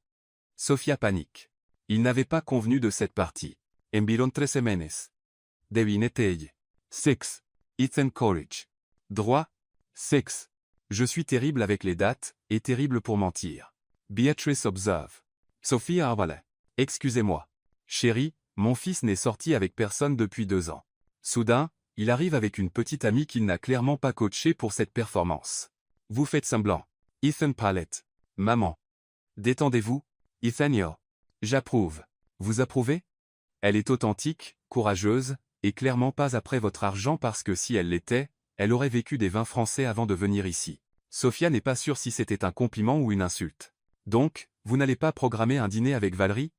Sophia panique. Ils n'avaient pas convenu de cette partie. Environ 3 semaines. Devinetei. 6. Ethan Courage. Droit. 6. Je suis terrible avec les dates, et terrible pour mentir. Beatrice observe. Sophia avala. Excusez-moi. Chérie, mon fils n'est sorti avec personne depuis 2 ans. Soudain, il arrive avec une petite amie qu'il n'a clairement pas coachée pour cette performance. Vous faites semblant. Ethan Palette. Maman. Détendez-vous. Ethanio. J'approuve. Vous approuvez? Elle est authentique, courageuse, et clairement pas après votre argent parce que si elle l'était, elle aurait vécu des 20 français avant de venir ici. Sophia n'est pas sûre si c'était un compliment ou une insulte. Donc, vous n'allez pas programmer un dîner avec Valérie?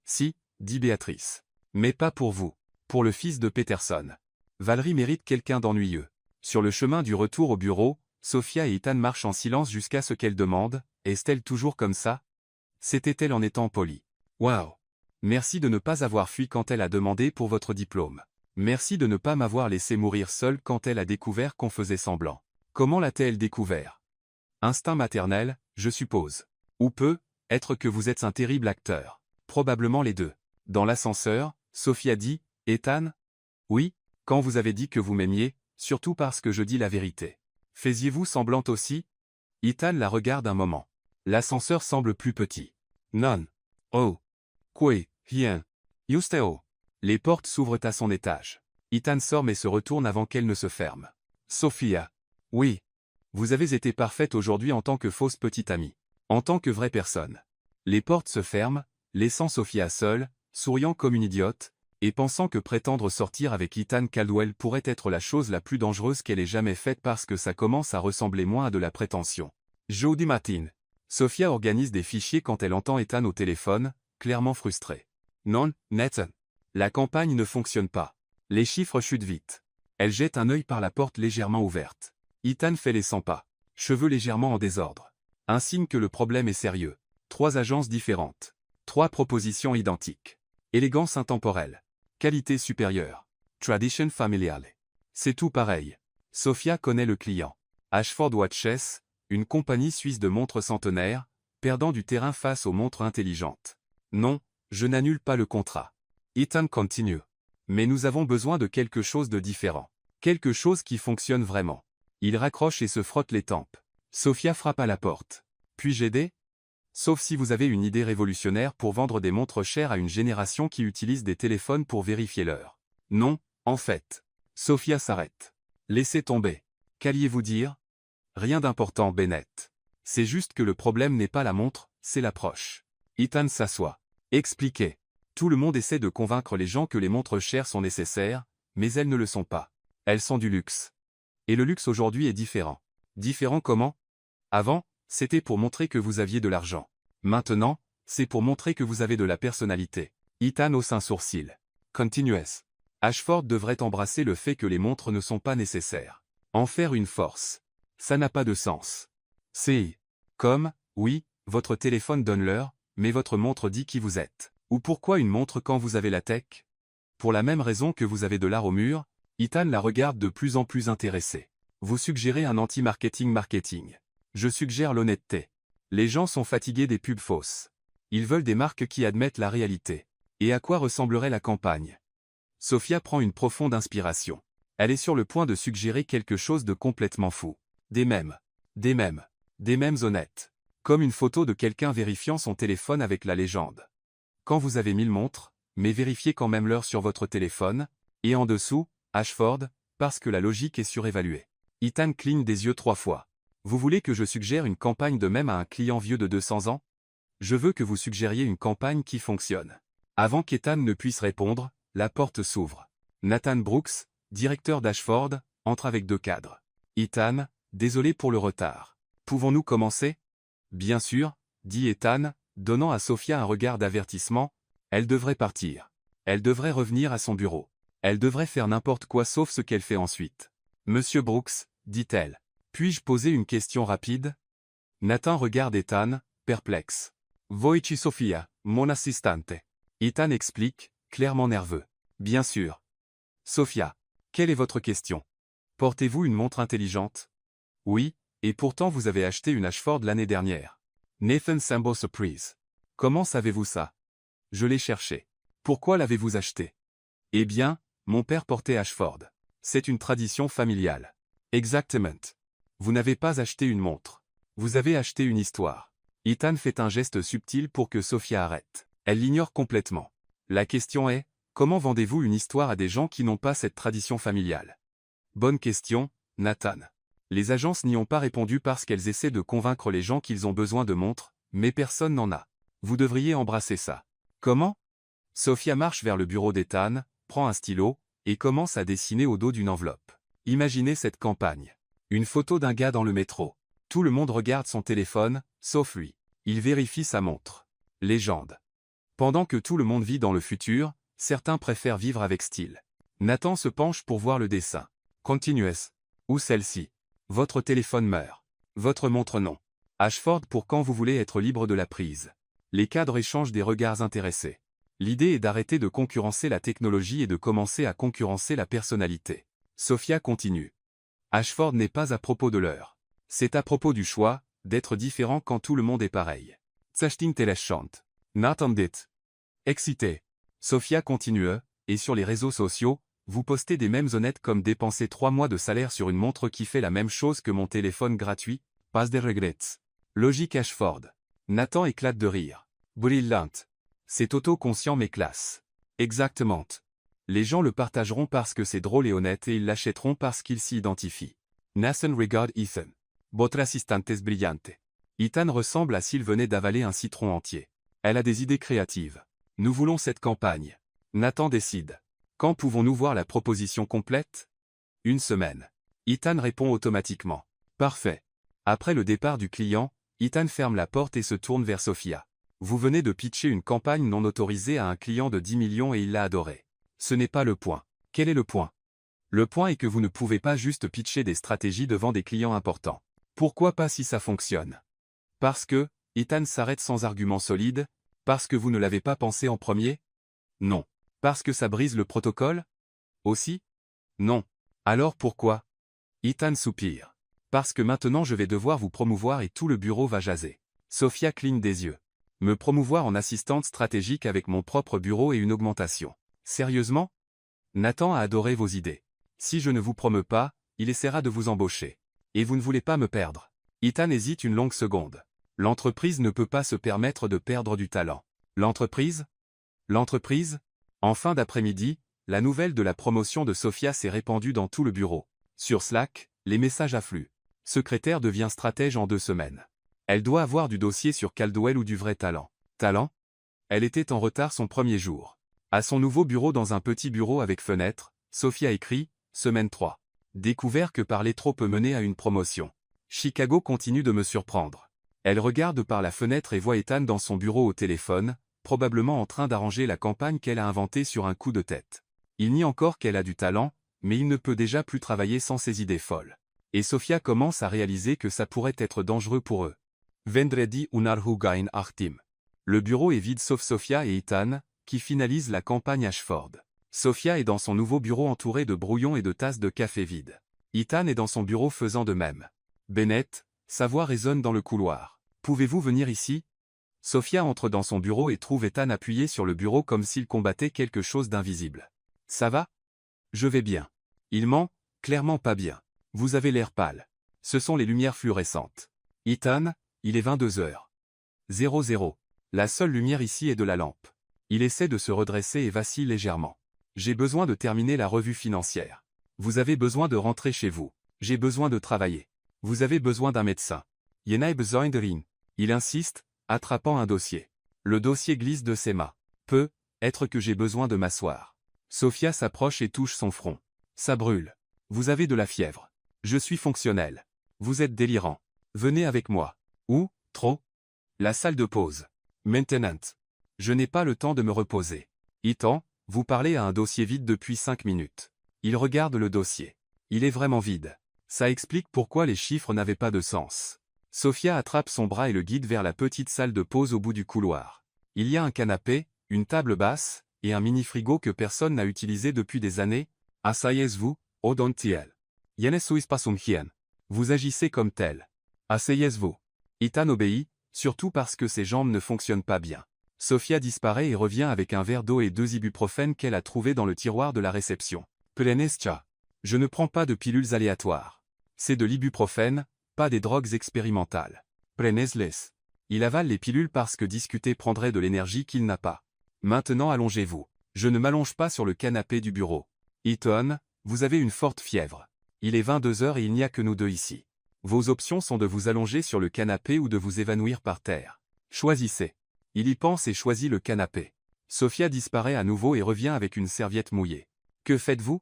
Si, dit Béatrice. Mais pas pour vous. Pour le fils de Peterson. Valérie mérite quelqu'un d'ennuyeux. Sur le chemin du retour au bureau, Sophia et Ethan marchent en silence jusqu'à ce qu'elle demande « Est-elle toujours comme ça ?» C'était-elle en étant polie. Waouh! Merci de ne pas avoir fui quand elle a demandé pour votre diplôme. Merci de ne pas m'avoir laissé mourir seule quand elle a découvert qu'on faisait semblant. Comment l'a-t-elle découvert? Instinct maternel, je suppose. Ou peut être que vous êtes un terrible acteur. Probablement les deux. Dans l'ascenseur, Sophia dit « Ethan? Oui, quand vous avez dit que vous m'aimiez, surtout parce que je dis la vérité. Faisiez-vous semblant aussi? » Ethan la regarde un moment. L'ascenseur semble plus petit. Non. Oh. Quoi, rien. Justeo. Les portes s'ouvrent à son étage. Ethan sort mais se retourne avant qu'elle ne se ferme. Sophia. Oui. Vous avez été parfaite aujourd'hui en tant que fausse petite amie. En tant que vraie personne. Les portes se ferment, laissant Sophia seule, souriant comme une idiote, et pensant que prétendre sortir avec Ethan Caldwell pourrait être la chose la plus dangereuse qu'elle ait jamais faite parce que ça commence à ressembler moins à de la prétention. Jeudi matin. Sophia organise des fichiers quand elle entend Ethan au téléphone, clairement frustrée. Non, Nathan. La campagne ne fonctionne pas. Les chiffres chutent vite. Elle jette un œil par la porte légèrement ouverte. Ethan fait les 100 pas. Cheveux légèrement en désordre. Un signe que le problème est sérieux. 3 agences différentes. 3 propositions identiques. Élégance intemporelle. Qualité supérieure. Tradition familiale. C'est tout pareil. Sophia connaît le client. Ashford Watches, une compagnie suisse de montres centenaires, perdant du terrain face aux montres intelligentes. Non, je n'annule pas le contrat. Ethan continue. Mais nous avons besoin de quelque chose de différent. Quelque chose qui fonctionne vraiment. Il raccroche et se frotte les tempes. Sophia frappe à la porte. Puis-je aider? Sauf si vous avez une idée révolutionnaire pour vendre des montres chères à une génération qui utilise des téléphones pour vérifier l'heure. Non, en fait. Sophia s'arrête. Laissez tomber. Qu'alliez-vous dire? Rien d'important, Bennett. C'est juste que le problème n'est pas la montre, c'est l'approche. Ethan s'assoit. Expliquez. Tout le monde essaie de convaincre les gens que les montres chères sont nécessaires, mais elles ne le sont pas. Elles sont du luxe. Et le luxe aujourd'hui est différent. Différent comment? Avant, c'était pour montrer que vous aviez de l'argent. Maintenant, c'est pour montrer que vous avez de la personnalité. Ethan hausse un sourcil. Continuez. Ashford devrait embrasser le fait que les montres ne sont pas nécessaires. En faire une force. Ça n'a pas de sens. C'est comme, oui, votre téléphone donne l'heure, mais votre montre dit qui vous êtes. Ou pourquoi une montre quand vous avez la tech? Pour la même raison que vous avez de l'art au mur, Ethan la regarde de plus en plus intéressée. Vous suggérez un anti-marketing marketing. Je suggère l'honnêteté. Les gens sont fatigués des pubs fausses. Ils veulent des marques qui admettent la réalité. Et à quoi ressemblerait la campagne? Sophia prend une profonde inspiration. Elle est sur le point de suggérer quelque chose de complètement fou. Des mèmes. Des mèmes. Des mèmes honnêtes. Comme une photo de quelqu'un vérifiant son téléphone avec la légende. Quand vous avez 1000 montres, mais vérifiez quand même l'heure sur votre téléphone, et en dessous, Ashford, parce que la logique est surévaluée. Ethan cligne des yeux 3 fois. Vous voulez que je suggère une campagne de mèmes à un client vieux de 200 ans? Je veux que vous suggériez une campagne qui fonctionne. Avant qu'Ethan ne puisse répondre, la porte s'ouvre. Nathan Brooks, directeur d'Ashford, entre avec 2 cadres. Ethan, désolé pour le retard. Pouvons-nous commencer? Bien sûr, dit Ethan, donnant à Sophia un regard d'avertissement. Elle devrait partir. Elle devrait revenir à son bureau. Elle devrait faire n'importe quoi sauf ce qu'elle fait ensuite. Monsieur Brooks, dit-elle. Puis-je poser une question rapide? Nathan regarde Ethan, perplexe. Voici Sophia, mon assistante. Ethan explique, clairement nerveux. Bien sûr. Sophia, quelle est votre question? Portez-vous une montre intelligente? Oui, et pourtant vous avez acheté une Ashford l'année dernière. Nathan semble surprise. Comment savez-vous ça? Je l'ai cherché. Pourquoi l'avez-vous acheté? Eh bien, mon père portait Ashford. C'est une tradition familiale. Exactement. Vous n'avez pas acheté une montre. Vous avez acheté une histoire. Ethan fait un geste subtil pour que Sophia arrête. Elle l'ignore complètement. La question est, comment vendez-vous une histoire à des gens qui n'ont pas cette tradition familiale? Bonne question, Nathan. Les agences n'y ont pas répondu parce qu'elles essaient de convaincre les gens qu'ils ont besoin de montres, mais personne n'en a. Vous devriez embrasser ça. Comment? Sophia marche vers le bureau d'Ethan, prend un stylo, et commence à dessiner au dos d'une enveloppe. Imaginez cette campagne. Une photo d'un gars dans le métro. Tout le monde regarde son téléphone, sauf lui. Il vérifie sa montre. Légende. Pendant que tout le monde vit dans le futur, certains préfèrent vivre avec style. Nathan se penche pour voir le dessin. Continuez. Ou celle-ci. Votre téléphone meurt. Votre montre non. Ashford pour quand vous voulez être libre de la prise. Les cadres échangent des regards intéressés. L'idée est d'arrêter de concurrencer la technologie et de commencer à concurrencer la personnalité. Sophia continue. Ashford n'est pas à propos de l'heure. C'est à propos du choix, d'être différent quand tout le monde est pareil. Zachting chante. Nathan dit. Excité. Sophia continue, et sur les réseaux sociaux, vous postez des mèmes honnêtes comme dépenser 3 mois de salaire sur une montre qui fait la même chose que mon téléphone gratuit, pas de regrets. Logique Ashford. Nathan éclate de rire. Brillant. C'est auto-conscient mais classe. Exactement. Les gens le partageront parce que c'est drôle et honnête et ils l'achèteront parce qu'ils s'y identifient. Nathan regarde Ethan. Votre assistante est brillante. Ethan ressemble à s'il venait d'avaler un citron entier. Elle a des idées créatives. Nous voulons cette campagne. Nathan décide. Quand pouvons-nous voir la proposition complète? Une semaine. Ethan répond automatiquement. Parfait. Après le départ du client, Ethan ferme la porte et se tourne vers Sophia. Vous venez de pitcher une campagne non autorisée à un client de 10 millions et il l'a adoré. Ce n'est pas le point. Quel est le point? Le point est que vous ne pouvez pas juste pitcher des stratégies devant des clients importants. Pourquoi pas si ça fonctionne? Parce que, Ethan s'arrête sans argument solide, parce que vous ne l'avez pas pensé en premier? Non. Parce que ça brise le protocole? Aussi? Non. Alors pourquoi? Ethan soupire. Parce que maintenant je vais devoir vous promouvoir et tout le bureau va jaser. Sophia cligne des yeux. Me promouvoir en assistante stratégique avec mon propre bureau et une augmentation. Sérieusement? Nathan a adoré vos idées. Si je ne vous promeux pas, il essaiera de vous embaucher. Et vous ne voulez pas me perdre. Ethan hésite une longue seconde. L'entreprise ne peut pas se permettre de perdre du talent. L'entreprise? L'entreprise? En fin d'après-midi, la nouvelle de la promotion de Sophia s'est répandue dans tout le bureau. Sur Slack, les messages affluent. Secrétaire devient stratège en 2 semaines. Elle doit avoir du dossier sur Caldwell ou du vrai talent. Talent? Elle était en retard son premier jour. À son nouveau bureau dans un petit bureau avec fenêtre, Sophia écrit, semaine 3. Découvert que parler trop peut mener à une promotion. Chicago continue de me surprendre. Elle regarde par la fenêtre et voit Ethan dans son bureau au téléphone, probablement en train d'arranger la campagne qu'elle a inventée sur un coup de tête. Il nie encore qu'elle a du talent, mais il ne peut déjà plus travailler sans ses idées folles. Et Sophia commence à réaliser que ça pourrait être dangereux pour eux. Vendredi unarhugain achtim. Le bureau est vide sauf Sophia et Ethan, qui finalisent la campagne Ashford. Sophia est dans son nouveau bureau entouré de brouillons et de tasses de café vides. Ethan est dans son bureau faisant de même. Bennett, sa voix résonne dans le couloir. Pouvez-vous venir ici? Sophia entre dans son bureau et trouve Ethan appuyé sur le bureau comme s'il combattait quelque chose d'invisible. Ça va? Je vais bien. Il ment, clairement pas bien. Vous avez l'air pâle. Ce sont les lumières fluorescentes. Ethan, il est 22h00. La seule lumière ici est de la lampe. Il essaie de se redresser et vacille légèrement. J'ai besoin de terminer la revue financière. Vous avez besoin de rentrer chez vous. J'ai besoin de travailler. Vous avez besoin d'un médecin. Je heb besoin d'erin. Il insiste, attrapant un dossier. Le dossier glisse de ses mains. Peut être que j'ai besoin de m'asseoir. Sophia s'approche et touche son front. Ça brûle. Vous avez de la fièvre. Je suis fonctionnel. Vous êtes délirant. Venez avec moi. Où? Trop? La salle de pause. Maintenant. Je n'ai pas le temps de me reposer. Ethan, vous parlez à un dossier vide depuis 5 minutes. Il regarde le dossier. Il est vraiment vide. Ça explique pourquoi les chiffres n'avaient pas de sens. Sophia attrape son bras et le guide vers la petite salle de pause au bout du couloir. Il y a un canapé, une table basse, et un mini-frigo que personne n'a utilisé depuis des années. Asseyez-vous, Odontiel. Yenesuis pasumhien. Vous agissez comme tel. Asseyez-vous. Ethan obéit, surtout parce que ses jambes ne fonctionnent pas bien. Sophia disparaît et revient avec un verre d'eau et 2 ibuprofènes qu'elle a trouvés dans le tiroir de la réception. Plenestia. Je ne prends pas de pilules aléatoires. C'est de l'ibuprofène, pas des drogues expérimentales. Prenez-les. Il avale les pilules parce que discuter prendrait de l'énergie qu'il n'a pas. Maintenant allongez-vous. Je ne m'allonge pas sur le canapé du bureau. Ethan, vous avez une forte fièvre. Il est 22h et il n'y a que nous deux ici. Vos options sont de vous allonger sur le canapé ou de vous évanouir par terre. Choisissez. Il y pense et choisit le canapé. Sophia disparaît à nouveau et revient avec une serviette mouillée. Que faites-vous?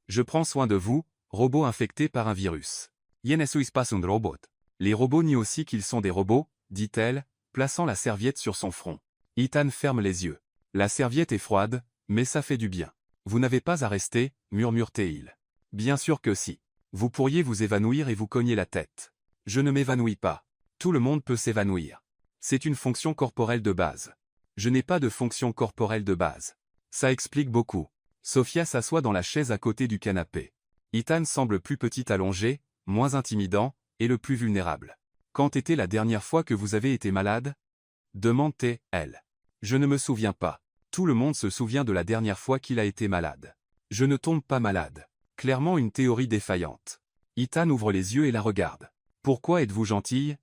Je prends soin de vous, robot infecté par un virus. Je ne suis pas un robot. Les robots nient aussi qu'ils sont des robots, dit-elle, plaçant la serviette sur son front. Ethan ferme les yeux. La serviette est froide, mais ça fait du bien. Vous n'avez pas à rester, murmure-t-il. Bien sûr que si. Vous pourriez vous évanouir et vous cogner la tête. Je ne m'évanouis pas. Tout le monde peut s'évanouir. C'est une fonction corporelle de base. Je n'ai pas de fonction corporelle de base. Ça explique beaucoup. Sophia s'assoit dans la chaise à côté du canapé. Ethan semble plus petit allongé, moins intimidant, et le plus vulnérable. Quand était la dernière fois que vous avez été malade? Demande-t-elle. Je ne me souviens pas. Tout le monde se souvient de la dernière fois qu'il a été malade. Je ne tombe pas malade. Clairement une théorie défaillante. Ethan ouvre les yeux et la regarde. Pourquoi êtes-vous gentille?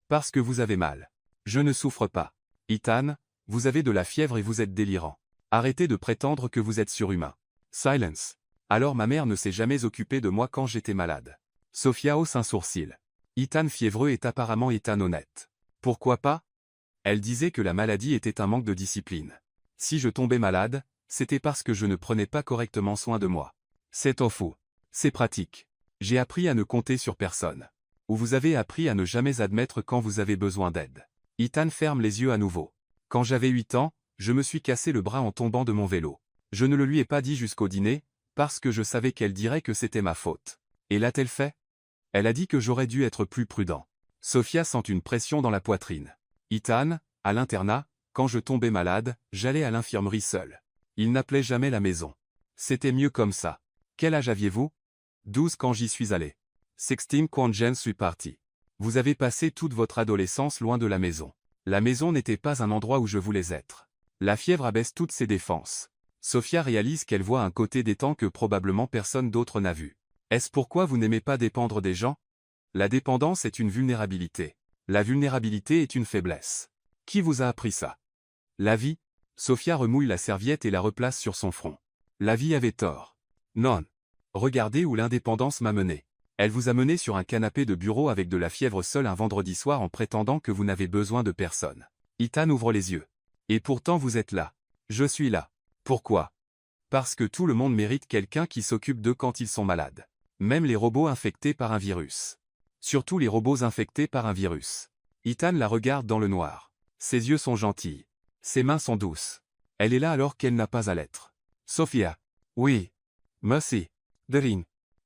Parce que vous avez mal. Je ne souffre pas. Ethan, vous avez de la fièvre et vous êtes délirant. Arrêtez de prétendre que vous êtes surhumain. Silence. Alors ma mère ne s'est jamais occupée de moi quand j'étais malade. Sophia hausse un sourcil. Ethan fiévreux est apparemment Ethan honnête. Pourquoi pas? Elle disait que la maladie était un manque de discipline. Si je tombais malade, c'était parce que je ne prenais pas correctement soin de moi. C'est au fou. C'est pratique. J'ai appris à ne compter sur personne. Ou vous avez appris à ne jamais admettre quand vous avez besoin d'aide. Ethan ferme les yeux à nouveau. Quand j'avais 8 ans, je me suis cassé le bras en tombant de mon vélo. Je ne le lui ai pas dit jusqu'au dîner, parce que je savais qu'elle dirait que c'était ma faute. Et l'a-t-elle fait? Elle a dit que j'aurais dû être plus prudent. Sophia sent une pression dans la poitrine. Ethan, à l'internat, quand je tombais malade, j'allais à l'infirmerie seul. Il n'appelait jamais la maison. C'était mieux comme ça. Quel âge aviez-vous? 12 quand j'y suis allé. 16 quand je suis parti. Vous avez passé toute votre adolescence loin de la maison. La maison n'était pas un endroit où je voulais être. La fièvre abaisse toutes ses défenses. Sophia réalise qu'elle voit un côté d'Ethan que probablement personne d'autre n'a vu. Est-ce pourquoi vous n'aimez pas dépendre des gens? La dépendance est une vulnérabilité. La vulnérabilité est une faiblesse. Qui vous a appris ça? La vie? Sophia remouille la serviette et la replace sur son front. La vie avait tort. Non. Regardez où l'indépendance m'a mené. Elle vous a mené sur un canapé de bureau avec de la fièvre seul un vendredi soir en prétendant que vous n'avez besoin de personne. Ethan ouvre les yeux. Et pourtant vous êtes là. Je suis là. Pourquoi? Parce que tout le monde mérite quelqu'un qui s'occupe d'eux quand ils sont malades. Même les robots infectés par un virus. Surtout les robots infectés par un virus. Ethan la regarde dans le noir. Ses yeux sont gentils. Ses mains sont douces. Elle est là alors qu'elle n'a pas à l'être. Sophia. Oui. Merci. Derin.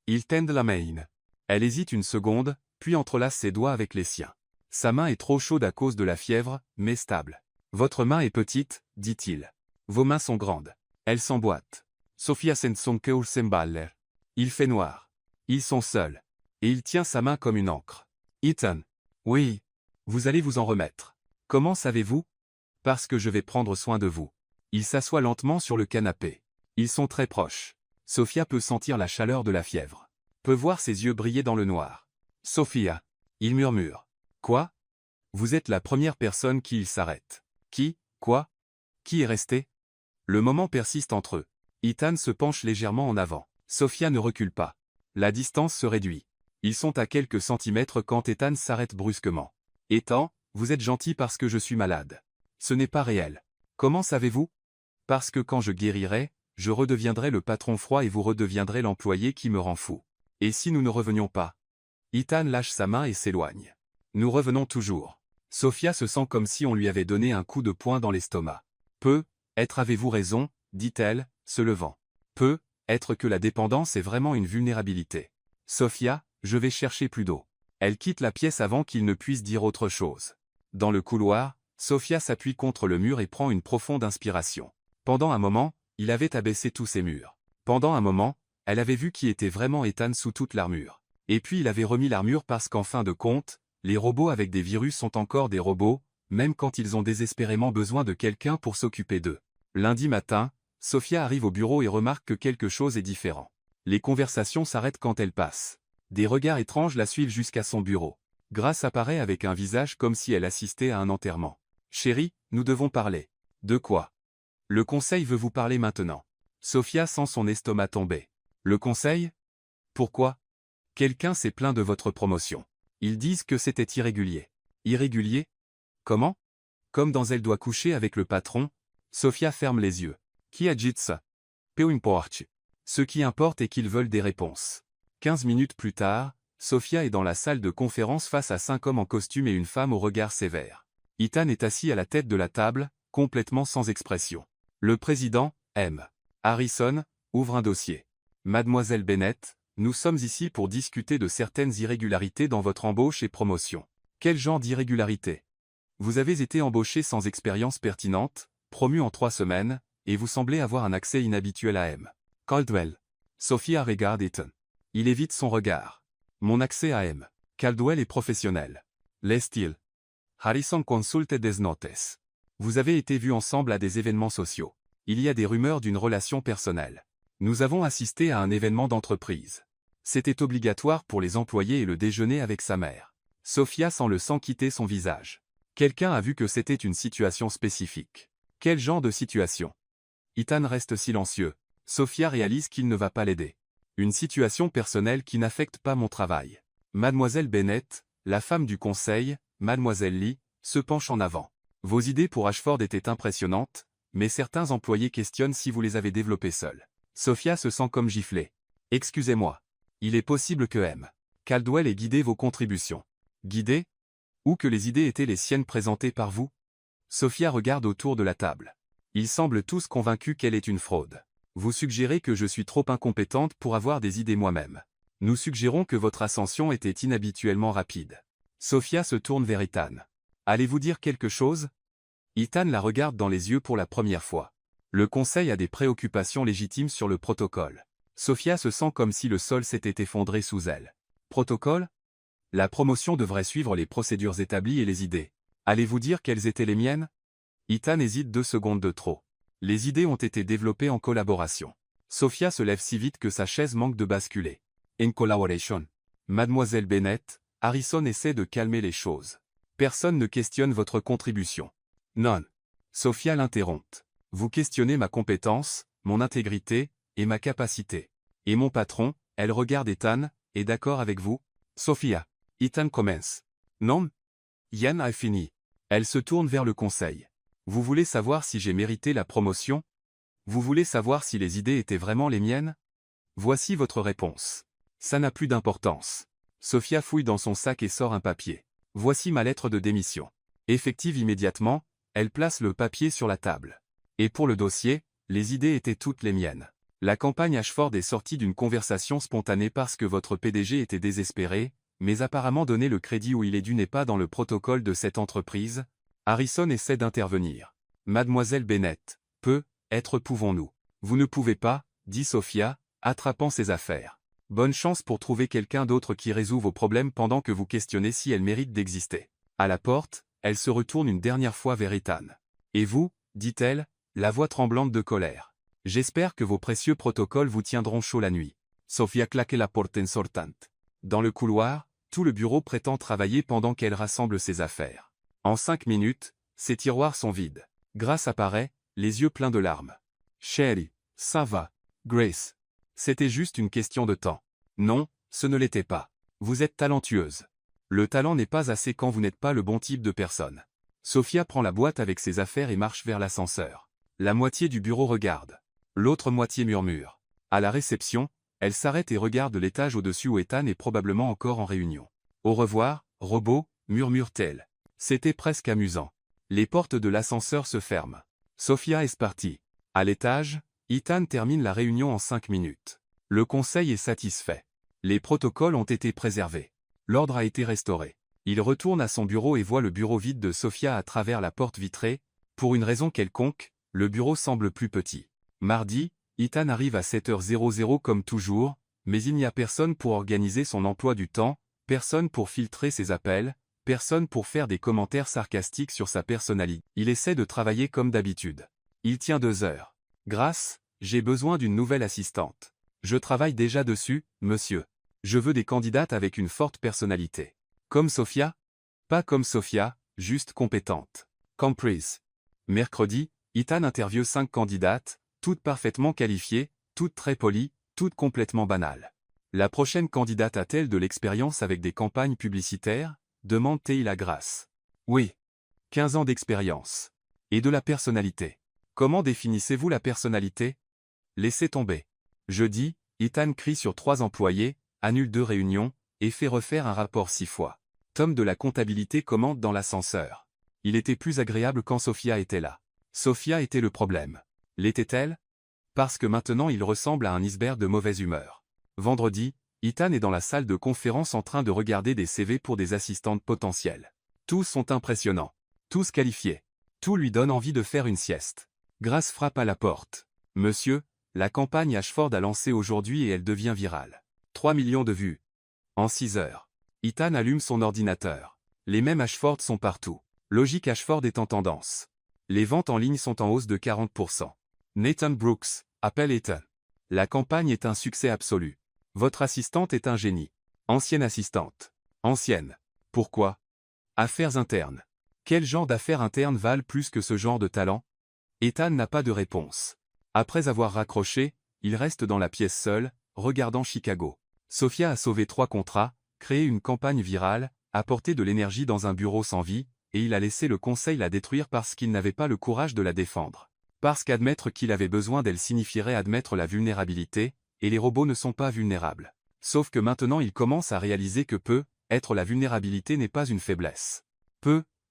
Il tend la main. Elle hésite une seconde, puis entrelace ses doigts avec les siens. Sa main est trop chaude à cause de la fièvre, mais stable. Votre main est petite, dit-il. Vos mains sont grandes. Elles s'emboîtent. Sophia sensonkeul semballer. Il fait noir. Ils sont seuls. Et il tient sa main comme une encre. Ethan. Oui. Vous allez vous en remettre. Comment savez-vous? Parce que je vais prendre soin de vous. Il s'assoit lentement sur le canapé. Ils sont très proches. Sophia peut sentir la chaleur de la fièvre. Peut voir ses yeux briller dans le noir. Sophia. Il murmure. Quoi? Vous êtes la première personne qui il s'arrête. Qui? Quoi? Qui est resté? Le moment persiste entre eux. Ethan se penche légèrement en avant. Sophia ne recule pas. La distance se réduit. Ils sont à quelques centimètres quand Ethan s'arrête brusquement. Ethan, vous êtes gentil parce que je suis malade. Ce n'est pas réel. Comment savez-vous? Parce que quand je guérirai, je redeviendrai le patron froid et vous redeviendrez l'employé qui me rend fou. Et si nous ne revenions pas? Ethan lâche sa main et s'éloigne. Nous revenons toujours. Sophia se sent comme si on lui avait donné un coup de poing dans l'estomac. Peut-être avez-vous raison, dit-elle, se levant. Peut-être que la dépendance est vraiment une vulnérabilité. Sophia, je vais chercher plus d'eau. Elle quitte la pièce avant qu'il ne puisse dire autre chose. Dans le couloir, Sophia s'appuie contre le mur et prend une profonde inspiration. Pendant un moment, il avait abaissé tous ses murs. Pendant un moment, elle avait vu qui était vraiment Ethan sous toute l'armure. Et puis il avait remis l'armure parce qu'en fin de compte, les robots avec des virus sont encore des robots, même quand ils ont désespérément besoin de quelqu'un pour s'occuper d'eux. Lundi matin, Sophia arrive au bureau et remarque que quelque chose est différent. Les conversations s'arrêtent quand elle passe. Des regards étranges la suivent jusqu'à son bureau. Grace apparaît avec un visage comme si elle assistait à un enterrement. Chérie, nous devons parler. De quoi? Le conseil veut vous parler maintenant. Sophia sent son estomac tomber. Le conseil? Pourquoi? Quelqu'un s'est plaint de votre promotion. Ils disent que c'était irrégulier. Irrégulier? Comment? Comme dans Elle doit coucher avec le patron? Sophia ferme les yeux. Qui a dit ça? Peu importe. Ce qui importe est qu'ils veulent des réponses. 15 minutes plus tard, Sophia est dans la salle de conférence face à 5 hommes en costume et une femme au regard sévère. Ethan est assis à la tête de la table, complètement sans expression. Le président, M. Harrison, ouvre un dossier. Mademoiselle Bennett, nous sommes ici pour discuter de certaines irrégularités dans votre embauche et promotion. Quel genre d'irrégularité? Vous avez été embauché sans expérience pertinente, promu en 3 semaines, et vous semblez avoir un accès inhabituel à M. Caldwell. Sophia regarde Ethan. Il évite son regard. Mon accès à M. Caldwell est professionnel. L'est-il? Harrison consulte des notes. Vous avez été vus ensemble à des événements sociaux. Il y a des rumeurs d'une relation personnelle. Nous avons assisté à un événement d'entreprise. C'était obligatoire pour les employés et le déjeuner avec sa mère. Sophia sent le sang quitter son visage. Quelqu'un a vu que c'était une situation spécifique. Quel genre de situation? Ethan reste silencieux. Sophia réalise qu'il ne va pas l'aider. Une situation personnelle qui n'affecte pas mon travail. Mademoiselle Bennett, la femme du conseil, Mademoiselle Lee, se penche en avant. Vos idées pour Ashford étaient impressionnantes, mais certains employés questionnent si vous les avez développées seuls. Sophia se sent comme giflée. Excusez-moi. Il est possible que M. Caldwell ait guidé vos contributions. Guidé? Ou que les idées étaient les siennes présentées par vous? Sophia regarde autour de la table. Ils semblent tous convaincus qu'elle est une fraude. Vous suggérez que je suis trop incompétente pour avoir des idées moi-même. Nous suggérons que votre ascension était inhabituellement rapide. Sophia se tourne vers Ethan. Allez-vous dire quelque chose? Ethan la regarde dans les yeux pour la première fois. Le conseil a des préoccupations légitimes sur le protocole. Sophia se sent comme si le sol s'était effondré sous elle. Protocole? La promotion devrait suivre les procédures établies et les idées. Allez-vous dire quelles étaient les miennes? Ethan hésite 2 secondes de trop. Les idées ont été développées en collaboration. Sophia se lève si vite que sa chaise manque de basculer. In collaboration. Mademoiselle Bennett, Harrison essaie de calmer les choses. Personne ne questionne votre contribution. Non. Sophia l'interrompt. Vous questionnez ma compétence, mon intégrité, et ma capacité. Et mon patron, elle regarde Ethan, est d'accord avec vous? Sophia. Ethan commence. Non? Yann a fini. Elle se tourne vers le conseil. Vous voulez savoir si j'ai mérité la promotion? Vous voulez savoir si les idées étaient vraiment les miennes? Voici votre réponse. Ça n'a plus d'importance. Sophia fouille dans son sac et sort un papier. Voici ma lettre de démission. Effective immédiatement, elle place le papier sur la table. Et pour le dossier, les idées étaient toutes les miennes. La campagne Ashford est sortie d'une conversation spontanée parce que votre PDG était désespéré, mais apparemment donner le crédit où il est dû n'est pas dans le protocole de cette entreprise. Harrison essaie d'intervenir. Mademoiselle Bennett, peut-être pouvons-nous. Vous ne pouvez pas, dit Sophia, attrapant ses affaires. Bonne chance pour trouver quelqu'un d'autre qui résout vos problèmes pendant que vous questionnez si elle mérite d'exister. À la porte, elle se retourne une dernière fois vers Ethan. Et vous, dit-elle, la voix tremblante de colère. J'espère que vos précieux protocoles vous tiendront chaud la nuit. Sofia claque la porte en sortant. Dans le couloir, tout le bureau prétend travailler pendant qu'elle rassemble ses affaires. En 5 minutes, ses tiroirs sont vides. Grace apparaît, les yeux pleins de larmes. Chérie, ça va. Grace. C'était juste une question de temps. Non, ce ne l'était pas. Vous êtes talentueuse. Le talent n'est pas assez quand vous n'êtes pas le bon type de personne. Sofia prend la boîte avec ses affaires et marche vers l'ascenseur. La moitié du bureau regarde. L'autre moitié murmure. À la réception, elle s'arrête et regarde l'étage au-dessus où Ethan est probablement encore en réunion. Au revoir, robot, murmure-t-elle. C'était presque amusant. Les portes de l'ascenseur se ferment. Sofia est partie. À l'étage, Ethan termine la réunion en 5 minutes. Le conseil est satisfait. Les protocoles ont été préservés. L'ordre a été restauré. Il retourne à son bureau et voit le bureau vide de Sofia à travers la porte vitrée. Pour une raison quelconque, le bureau semble plus petit. Mardi, Ethan arrive à 7h00 comme toujours, mais il n'y a personne pour organiser son emploi du temps, personne pour filtrer ses appels, personne pour faire des commentaires sarcastiques sur sa personnalité. Il essaie de travailler comme d'habitude. Il tient 2 heures. Grace, j'ai besoin d'une nouvelle assistante. Je travaille déjà dessus, monsieur. Je veux des candidates avec une forte personnalité. Comme Sofia? Pas comme Sofia, juste compétente. Comprise. Mercredi, Ethan interviewe 5 candidates, toutes parfaitement qualifiées, toutes très polies, toutes complètement banales. La prochaine candidate a-t-elle de l'expérience avec des campagnes publicitaires? Demande-t-il à Grace. Oui. 15 ans d'expérience. Et de la personnalité. Comment définissez-vous la personnalité? Laissez tomber. Jeudi, Ethan crie sur 3 employés, annule 2 réunions, et fait refaire un rapport 6 fois. Tom de la comptabilité commente dans l'ascenseur. Il était plus agréable quand Sofia était là. Sofia était le problème. L'était-elle? Parce que maintenant il ressemble à un iceberg de mauvaise humeur. Vendredi, Ethan est dans la salle de conférence en train de regarder des CV pour des assistantes potentielles. Tous sont impressionnants. Tous qualifiés. Tout lui donne envie de faire une sieste. Grace frappe à la porte. Monsieur, la campagne Ashford a lancé aujourd'hui et elle devient virale. 3 millions de vues. En 6 heures. Ethan allume son ordinateur. Les mêmes Ashford sont partout. Logique Ashford est en tendance. Les ventes en ligne sont en hausse de 40%. Nathan Brooks, appelle Ethan. La campagne est un succès absolu. Votre assistante est un génie. Ancienne assistante. Ancienne. Pourquoi? Affaires internes. Quel genre d'affaires internes valent plus que ce genre de talent? Ethan n'a pas de réponse. Après avoir raccroché, il reste dans la pièce seul, regardant Chicago. Sofia a sauvé 3 contrats, créé une campagne virale, apporté de l'énergie dans un bureau sans vie, et il a laissé le conseil la détruire parce qu'il n'avait pas le courage de la défendre. Parce qu'admettre qu'il avait besoin d'elle signifierait admettre la vulnérabilité, et les robots ne sont pas vulnérables. Sauf que maintenant il commence à réaliser que être la vulnérabilité n'est pas une faiblesse.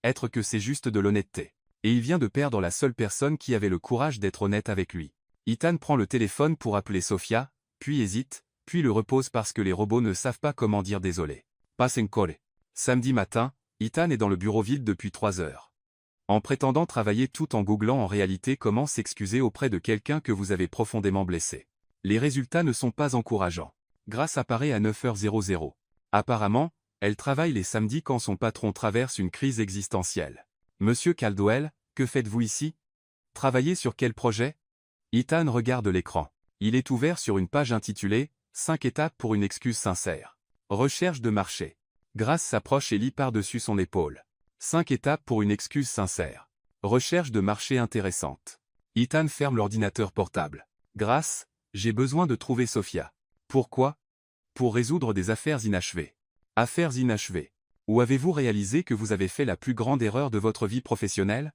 Être que c'est juste de l'honnêteté. Et il vient de perdre la seule personne qui avait le courage d'être honnête avec lui. Ethan prend le téléphone pour appeler Sofia, puis hésite, puis le repose parce que les robots ne savent pas comment dire désolé. Passe encore. Samedi matin, Ethan est dans le bureau vide depuis 3 heures. En prétendant travailler tout en googlant en réalité comment s'excuser auprès de quelqu'un que vous avez profondément blessé. Les résultats ne sont pas encourageants. Grace apparaît à 9h00. Apparemment, elle travaille les samedis quand son patron traverse une crise existentielle. Monsieur Caldwell, que faites-vous ici? Travaillez sur quel projet? Ethan regarde l'écran. Il est ouvert sur une page intitulée « 5 étapes pour une excuse sincère ». Recherche de marché. Grace s'approche et lit par-dessus son épaule. 5 étapes pour une excuse sincère. Recherche de marché intéressante. Ethan ferme l'ordinateur portable. Grace, j'ai besoin de trouver Sofia. Pourquoi? Pour résoudre des affaires inachevées. Affaires inachevées. Ou avez-vous réalisé que vous avez fait la plus grande erreur de votre vie professionnelle?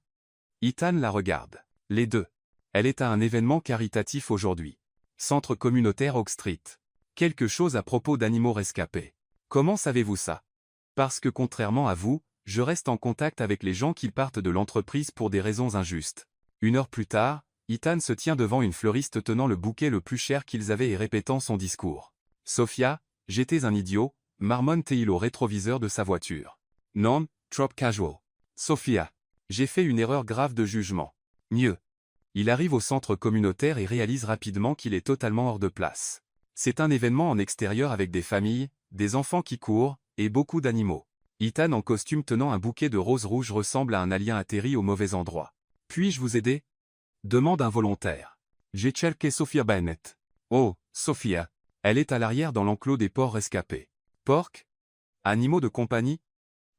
Ethan la regarde. Les deux. Elle est à un événement caritatif aujourd'hui. Centre communautaire Oak Street. Quelque chose à propos d'animaux rescapés. Comment savez-vous ça? Parce que contrairement à vous, je reste en contact avec les gens qui partent de l'entreprise pour des raisons injustes. 1 heure plus tard, Ethan se tient devant une fleuriste tenant le bouquet le plus cher qu'ils avaient et répétant son discours. Sophia, j'étais un idiot, marmonne-t-il au rétroviseur de sa voiture. Non, trop casual. Sophia, j'ai fait une erreur grave de jugement. Mieux. Il arrive au centre communautaire et réalise rapidement qu'il est totalement hors de place. C'est un événement en extérieur avec des familles, des enfants qui courent, et beaucoup d'animaux. Ethan en costume tenant un bouquet de roses rouges ressemble à un alien atterri au mauvais endroit. Puis-je vous aider? Demande un volontaire. J'ai checké Sophia Bennett. Oh, Sophia. Elle est à l'arrière dans l'enclos des porcs rescapés. Porcs? Animaux de compagnie?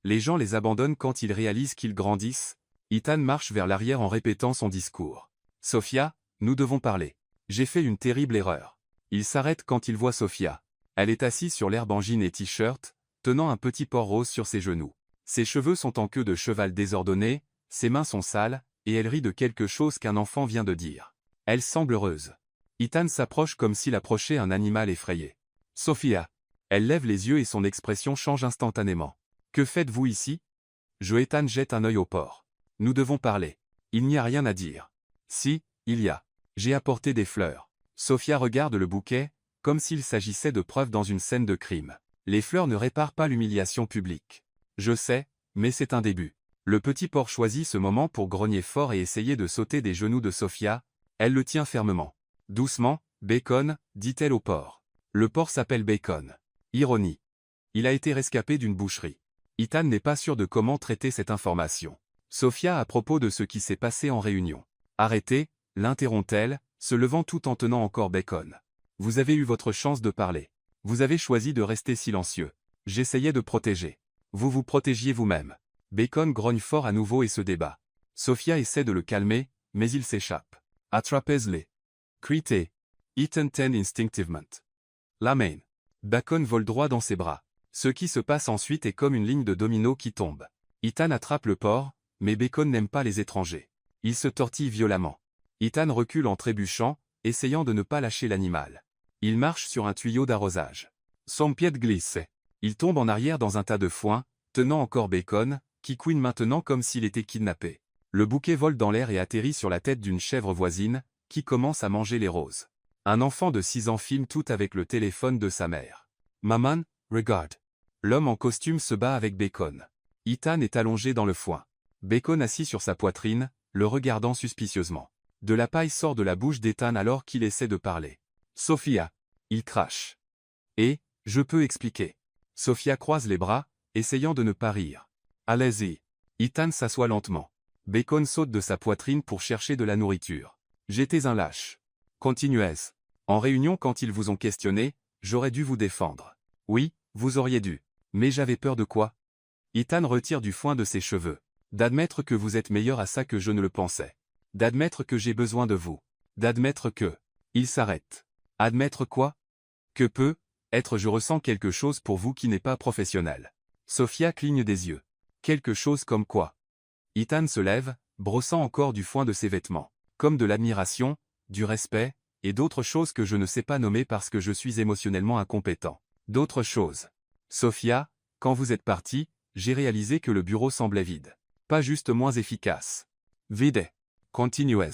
Les gens les abandonnent quand ils réalisent qu'ils grandissent. Ethan marche vers l'arrière en répétant son discours. Sophia, nous devons parler. J'ai fait une terrible erreur. Il s'arrête quand il voit Sophia. Elle est assise sur l'herbe en jean et t-shirt, tenant un petit porc rose sur ses genoux. Ses cheveux sont en queue de cheval désordonnée, ses mains sont sales, et elle rit de quelque chose qu'un enfant vient de dire. Elle semble heureuse. Ethan s'approche comme s'il approchait un animal effrayé. Sophia. Elle lève les yeux et son expression change instantanément. Que faites-vous ici? Ethan jette un œil au porc. Nous devons parler. Il n'y a rien à dire. Si, il y a. J'ai apporté des fleurs. Sophia regarde le bouquet, comme s'il s'agissait de preuves dans une scène de crime. Les fleurs ne réparent pas l'humiliation publique. Je sais, mais c'est un début. Le petit porc choisit ce moment pour grogner fort et essayer de sauter des genoux de Sophia. Elle le tient fermement. Doucement, Bacon, dit-elle au porc. Le porc s'appelle Bacon. Ironie. Il a été rescapé d'une boucherie. Ethan n'est pas sûr de comment traiter cette information. Sophia à propos de ce qui s'est passé en réunion. Arrêtez, l'interrompt-elle, se levant tout en tenant encore Bacon. Vous avez eu votre chance de parler. Vous avez choisi de rester silencieux. J'essayais de protéger. Vous vous protégiez vous-même. Bacon grogne fort à nouveau et se débat. Sophia essaie de le calmer, mais il s'échappe. Attrapez-les. Criez. Ethan ten instinctivement. La main. Bacon vole droit dans ses bras. Ce qui se passe ensuite est comme une ligne de domino qui tombe. Ethan attrape le porc, mais Bacon n'aime pas les étrangers. Il se tortille violemment. Ethan recule en trébuchant, essayant de ne pas lâcher l'animal. Il marche sur un tuyau d'arrosage. Son pied glisse. Il tombe en arrière dans un tas de foin, tenant encore Bacon, qui couine maintenant comme s'il était kidnappé. Le bouquet vole dans l'air et atterrit sur la tête d'une chèvre voisine, qui commence à manger les roses. Un enfant de 6 ans filme tout avec le téléphone de sa mère. Maman, regarde. L'homme en costume se bat avec Bacon. Ethan est allongé dans le foin. Bacon assis sur sa poitrine, le regardant suspicieusement. De la paille sort de la bouche d'Ethan alors qu'il essaie de parler. Sophia. Il crache. Et, je peux expliquer. Sophia croise les bras, essayant de ne pas rire. Allez-y. Ethan s'assoit lentement. Bacon saute de sa poitrine pour chercher de la nourriture. J'étais un lâche. Continuez. En réunion quand ils vous ont questionné, j'aurais dû vous défendre. Oui, vous auriez dû. Mais j'avais peur de quoi? Ethan retire du foin de ses cheveux. D'admettre que vous êtes meilleur à ça que je ne le pensais. D'admettre que j'ai besoin de vous. D'admettre que... Il s'arrête. Admettre quoi? Que peut être je ressens quelque chose pour vous qui n'est pas professionnel. Sophia cligne des yeux. Quelque chose comme quoi? Ethan se lève, brossant encore du foin de ses vêtements. Comme de l'admiration, du respect, et d'autres choses que je ne sais pas nommer parce que je suis émotionnellement incompétent. D'autres choses. Sophia, quand vous êtes partie, j'ai réalisé que le bureau semblait vide. Pas juste moins efficace. Vide. Continuez.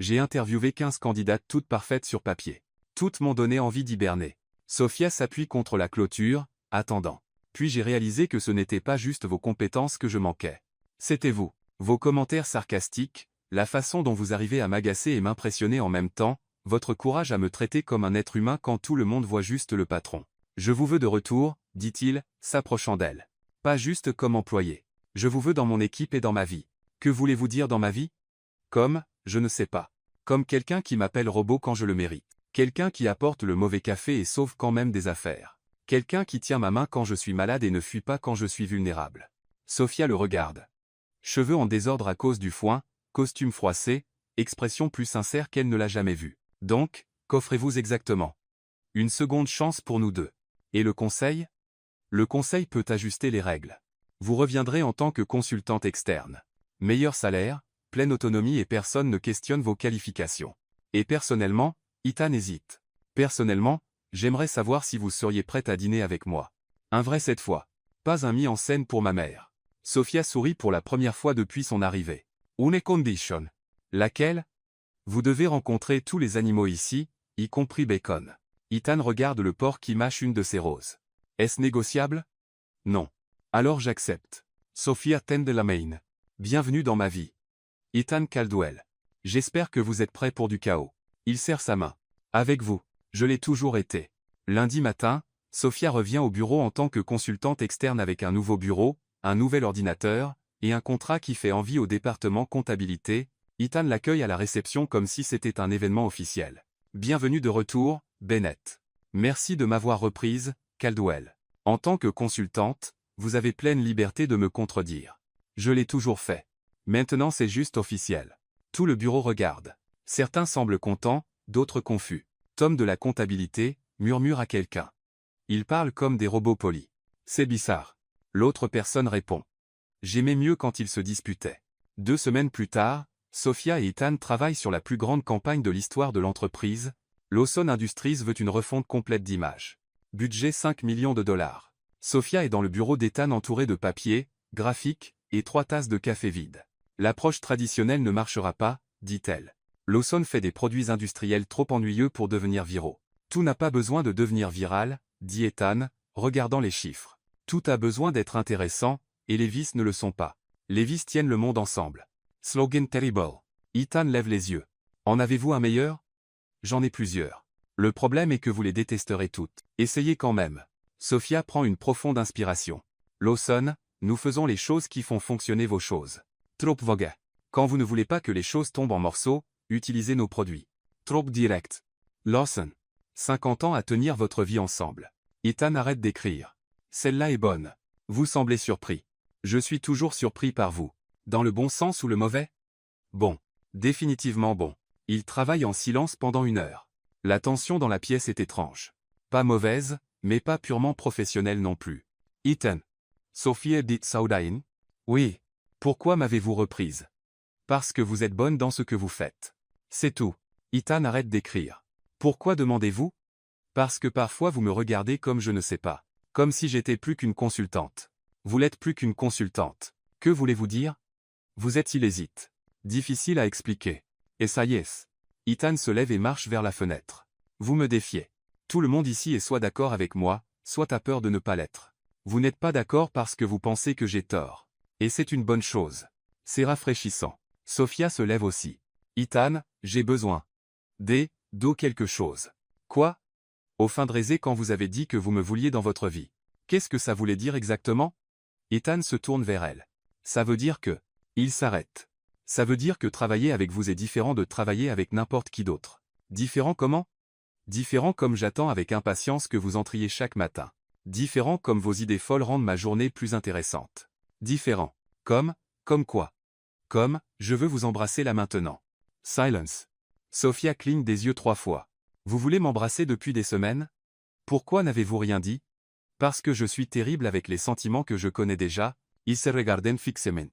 J'ai interviewé 15 candidates toutes parfaites sur papier. Toutes m'ont donné envie d'hiberner. Sophia s'appuie contre la clôture, attendant. Puis j'ai réalisé que ce n'était pas juste vos compétences que je manquais. C'était vous. Vos commentaires sarcastiques, la façon dont vous arrivez à m'agacer et m'impressionner en même temps, votre courage à me traiter comme un être humain quand tout le monde voit juste le patron. Je vous veux de retour, dit-il, s'approchant d'elle. Pas juste comme employé. Je vous veux dans mon équipe et dans ma vie. Que voulez-vous dire dans ma vie? Comme, je ne sais pas. Comme quelqu'un qui m'appelle robot quand je le mérite. Quelqu'un qui apporte le mauvais café et sauve quand même des affaires. Quelqu'un qui tient ma main quand je suis malade et ne fuit pas quand je suis vulnérable. Sophia le regarde. Cheveux en désordre à cause du foin, costume froissé, expression plus sincère qu'elle ne l'a jamais vue. Donc, qu'offrez-vous exactement? Une seconde chance pour nous deux. Et le conseil? Le conseil peut ajuster les règles. Vous reviendrez en tant que consultante externe. Meilleur salaire, pleine autonomie et personne ne questionne vos qualifications. Et personnellement, Ethan hésite. Personnellement, j'aimerais savoir si vous seriez prête à dîner avec moi. Un vrai cette fois. Pas un mis en scène pour ma mère. Sophia sourit pour la première fois depuis son arrivée. Une condition. Laquelle? Vous devez rencontrer tous les animaux ici, y compris Bacon. Ethan regarde le porc qui mâche une de ses roses. Est-ce négociable? Non. Alors j'accepte. Sophia tend la main. Bienvenue dans ma vie. Ethan Caldwell. J'espère que vous êtes prêt pour du chaos. Il serre sa main. Avec vous. Je l'ai toujours été. Lundi matin, Sophia revient au bureau en tant que consultante externe avec un nouveau bureau, un nouvel ordinateur, et un contrat qui fait envie au département comptabilité, Ethan l'accueille à la réception comme si c'était un événement officiel. Bienvenue de retour, Bennett. Merci de m'avoir reprise, Caldwell. En tant que consultante, vous avez pleine liberté de me contredire. Je l'ai toujours fait. Maintenant c'est juste officiel. Tout le bureau regarde. Certains semblent contents, d'autres confus. Tom de la comptabilité murmure à quelqu'un. Ils parlent comme des robots polis. C'est bizarre. L'autre personne répond. J'aimais mieux quand ils se disputaient. 2 semaines plus tard, Sophia et Ethan travaillent sur la plus grande campagne de l'histoire de l'entreprise. Lawson Industries veut une refonte complète d'image. Budget 5 millions de dollars. Sophia est dans le bureau d'Ethan entourée de papier, graphiques et 3 tasses de café vides. L'approche traditionnelle ne marchera pas, dit-elle. Lawson fait des produits industriels trop ennuyeux pour devenir viraux. Tout n'a pas besoin de devenir viral, dit Ethan, regardant les chiffres. Tout a besoin d'être intéressant, et les vis ne le sont pas. Les vis tiennent le monde ensemble. Slogan terrible. Ethan lève les yeux. En avez-vous un meilleur? J'en ai plusieurs. Le problème est que vous les détesterez toutes. Essayez quand même. Sophia prend une profonde inspiration. Lawson, nous faisons les choses qui font fonctionner vos choses. Trop vague. Quand vous ne voulez pas que les choses tombent en morceaux, utilisez nos produits. Trop direct. Lawson. 50 ans à tenir votre vie ensemble. Ethan arrête d'écrire. Celle-là est bonne. Vous semblez surpris. Je suis toujours surpris par vous. Dans le bon sens ou le mauvais? Bon. Définitivement bon. Ils travaillent en silence pendant 1 heure. La tension dans la pièce est étrange. Pas mauvaise, mais pas purement professionnelle non plus. Ethan. Sophia dit Saudain? Oui. Pourquoi m'avez-vous reprise? Parce que vous êtes bonne dans ce que vous faites. C'est tout. Ethan arrête d'écrire. Pourquoi demandez-vous? Parce que parfois vous me regardez comme je ne sais pas. Comme si j'étais plus qu'une consultante. Vous l'êtes plus qu'une consultante. Que voulez-vous dire? Vous êtes illésite. Difficile à expliquer. Et ça y est. Ethan se lève et marche vers la fenêtre. Vous me défiez. Tout le monde ici est soit d'accord avec moi, soit a peur de ne pas l'être. Vous n'êtes pas d'accord parce que vous pensez que j'ai tort. Et c'est une bonne chose. C'est rafraîchissant. Sophia se lève aussi. Ethan, j'ai besoin d'eau quelque chose. Quoi? Au fin de raiser quand vous avez dit que vous me vouliez dans votre vie. Qu'est-ce que ça voulait dire exactement? Ethan se tourne vers elle. Ça veut dire que... Il s'arrête. Ça veut dire que travailler avec vous est différent de travailler avec n'importe qui d'autre. Différent comment? Différent comme j'attends avec impatience que vous entriez chaque matin. Différent comme vos idées folles rendent ma journée plus intéressante. Différent. Comme quoi? Comme, je veux vous embrasser là maintenant. Silence. Sophia cligne des yeux 3 fois. Vous voulez m'embrasser depuis des semaines? Pourquoi n'avez-vous rien dit? Parce que je suis terrible avec les sentiments que je connais déjà. Ils se regarden fixement.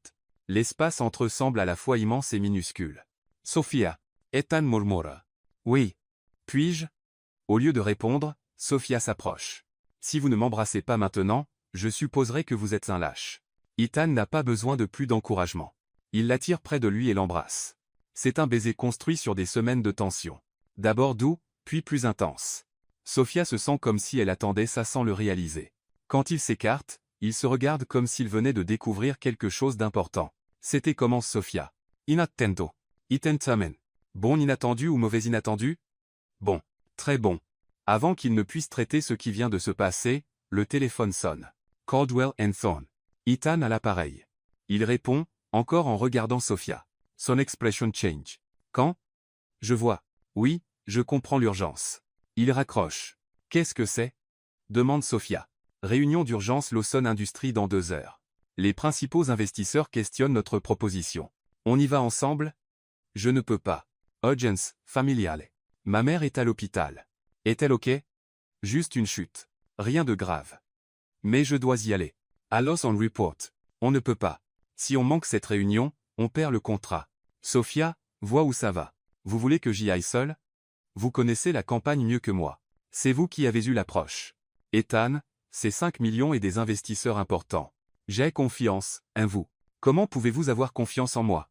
L'espace entre eux semble à la fois immense et minuscule. Sophia. Ethan murmura. Oui. Puis-je? Au lieu de répondre, Sophia s'approche. Si vous ne m'embrassez pas maintenant, je supposerai que vous êtes un lâche. Ethan n'a pas besoin de plus d'encouragement. Il l'attire près de lui et l'embrasse. C'est un baiser construit sur des semaines de tension. D'abord doux, puis plus intense. Sophia se sent comme si elle attendait ça sans le réaliser. Quand il s'écarte, il se regarde comme s'il venait de découvrir quelque chose d'important. C'était commence Sophia. Inattento. Itentamen. Bon inattendu ou mauvais inattendu? Bon. Très bon. Avant qu'il ne puisse traiter ce qui vient de se passer, le téléphone sonne. Caldwell & Thorne. Ethan à l'appareil. Il répond, encore en regardant Sophia. Son expression change. Quand? Je vois. Oui, je comprends l'urgence. Il raccroche. Qu'est-ce que c'est? Demande Sophia. Réunion d'urgence Lawson Industries dans 2 heures. Les principaux investisseurs questionnent notre proposition. On y va ensemble? Je ne peux pas. Urgence, familiale. Ma mère est à l'hôpital. Est-elle ok? Juste une chute. Rien de grave. Mais je dois y aller. À Loss on Report. On ne peut pas. Si on manque cette réunion, on perd le contrat. Sophia, vois où ça va. Vous voulez que j'y aille seul? Vous connaissez la campagne mieux que moi. C'est vous qui avez eu l'approche. Ethan, c'est 5 millions et des investisseurs importants. J'ai confiance, en vous. Comment pouvez-vous avoir confiance en moi?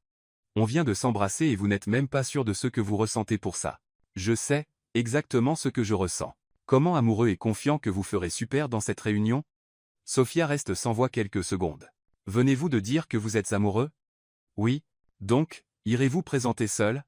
On vient de s'embrasser et vous n'êtes même pas sûr de ce que vous ressentez pour ça. Je sais, exactement ce que je ressens. Comment amoureux et confiant que vous ferez super dans cette réunion? Sophia reste sans voix quelques secondes. Venez-vous de dire que vous êtes amoureux? Oui. Donc, irez-vous présenter seul?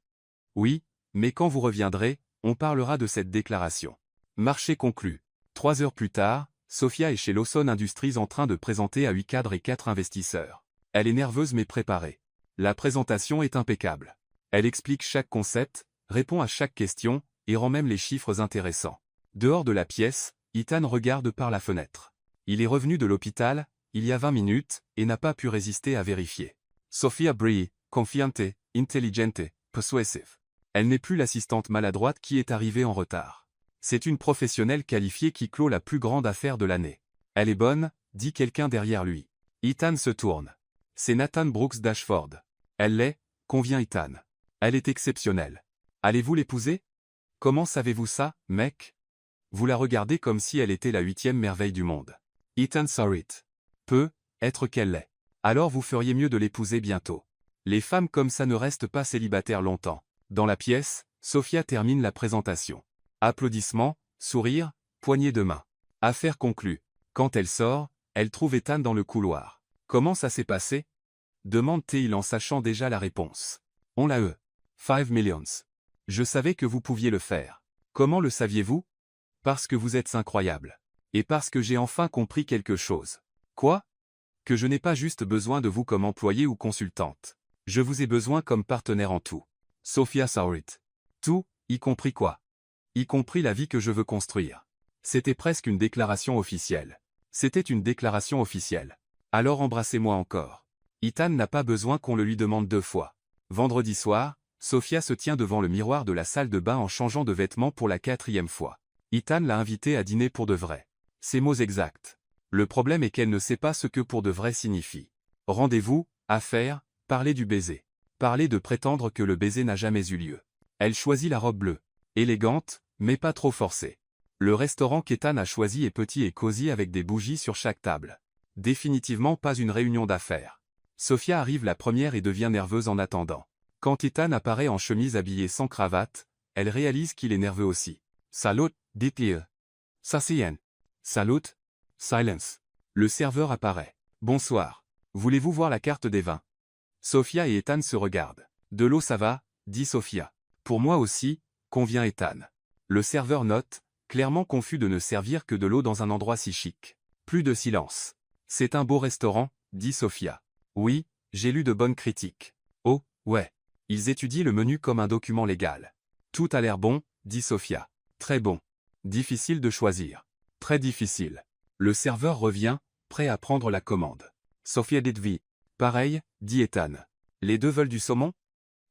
Oui, mais quand vous reviendrez, on parlera de cette déclaration. Marché conclu. 3 heures plus tard, Sophia est chez Lawson Industries en train de présenter à 8 cadres et 4 investisseurs. Elle est nerveuse mais préparée. La présentation est impeccable. Elle explique chaque concept, répond à chaque question, et rend même les chiffres intéressants. Dehors de la pièce, Ethan regarde par la fenêtre. Il est revenu de l'hôpital, il y a 20 minutes, et n'a pas pu résister à vérifier. Sophia brille, confiante, intelligente, persuasive. Elle n'est plus l'assistante maladroite qui est arrivée en retard. C'est une professionnelle qualifiée qui clôt la plus grande affaire de l'année. Elle est bonne, dit quelqu'un derrière lui. Ethan se tourne. C'est Nathan Brooks d'Ashford. Elle l'est, convient Ethan. Elle est exceptionnelle. Allez-vous l'épouser? Comment savez-vous ça, mec? Vous la regardez comme si elle était la 8e merveille du monde. Ethan saw it. Peut être qu'elle l'est. Alors vous feriez mieux de l'épouser bientôt. Les femmes comme ça ne restent pas célibataires longtemps. Dans la pièce, Sophia termine la présentation. Applaudissements, sourires, poignées de main. Affaire conclue. Quand elle sort, elle trouve Ethan dans le couloir. Comment ça s'est passé? Demande-t-il en sachant déjà la réponse. On l'a eu. 5 millions. Je savais que vous pouviez le faire. Comment le saviez-vous? Parce que vous êtes incroyable. Et parce que j'ai enfin compris quelque chose. Quoi? Que je n'ai pas juste besoin de vous comme employée ou consultante. Je vous ai besoin comme partenaire en tout. Sophia saw it. Tout, y compris quoi? Y compris la vie que je veux construire. C'était presque une déclaration officielle. C'était une déclaration officielle. Alors embrassez-moi encore. Ethan n'a pas besoin qu'on le lui demande 2 fois. Vendredi soir, Sophia se tient devant le miroir de la salle de bain en changeant de vêtements pour la 4e fois. Ethan l'a invitée à dîner pour de vrai. Ses mots exacts. Le problème est qu'elle ne sait pas ce que pour de vrai signifie. Rendez-vous, affaire, parler du baiser. Parler de prétendre que le baiser n'a jamais eu lieu. Elle choisit la robe bleue. Élégante, mais pas trop forcée. Le restaurant qu'Ethan a choisi est petit et cosy avec des bougies sur chaque table. Définitivement pas une réunion d'affaires. Sophia arrive la première et devient nerveuse en attendant. Quand Ethan apparaît en chemise habillée sans cravate, elle réalise qu'il est nerveux aussi. Salut, dit-il. S'asseyent. Salut. Silence. Le serveur apparaît. Bonsoir. Voulez-vous voir la carte des vins? Sophia et Ethan se regardent. De l'eau ça va, dit Sophia. Pour moi aussi, convient Ethan. Le serveur note, clairement confus de ne servir que de l'eau dans un endroit si chic. Plus de silence. C'est un beau restaurant, dit Sophia. Oui, j'ai lu de bonnes critiques. Oh, ouais. Ils étudient le menu comme un document légal. Tout a l'air bon, dit Sophia. Très bon. Difficile de choisir. Très difficile. Le serveur revient, prêt à prendre la commande. Sophia dit. Pareil, dit Ethan. Les deux veulent du saumon?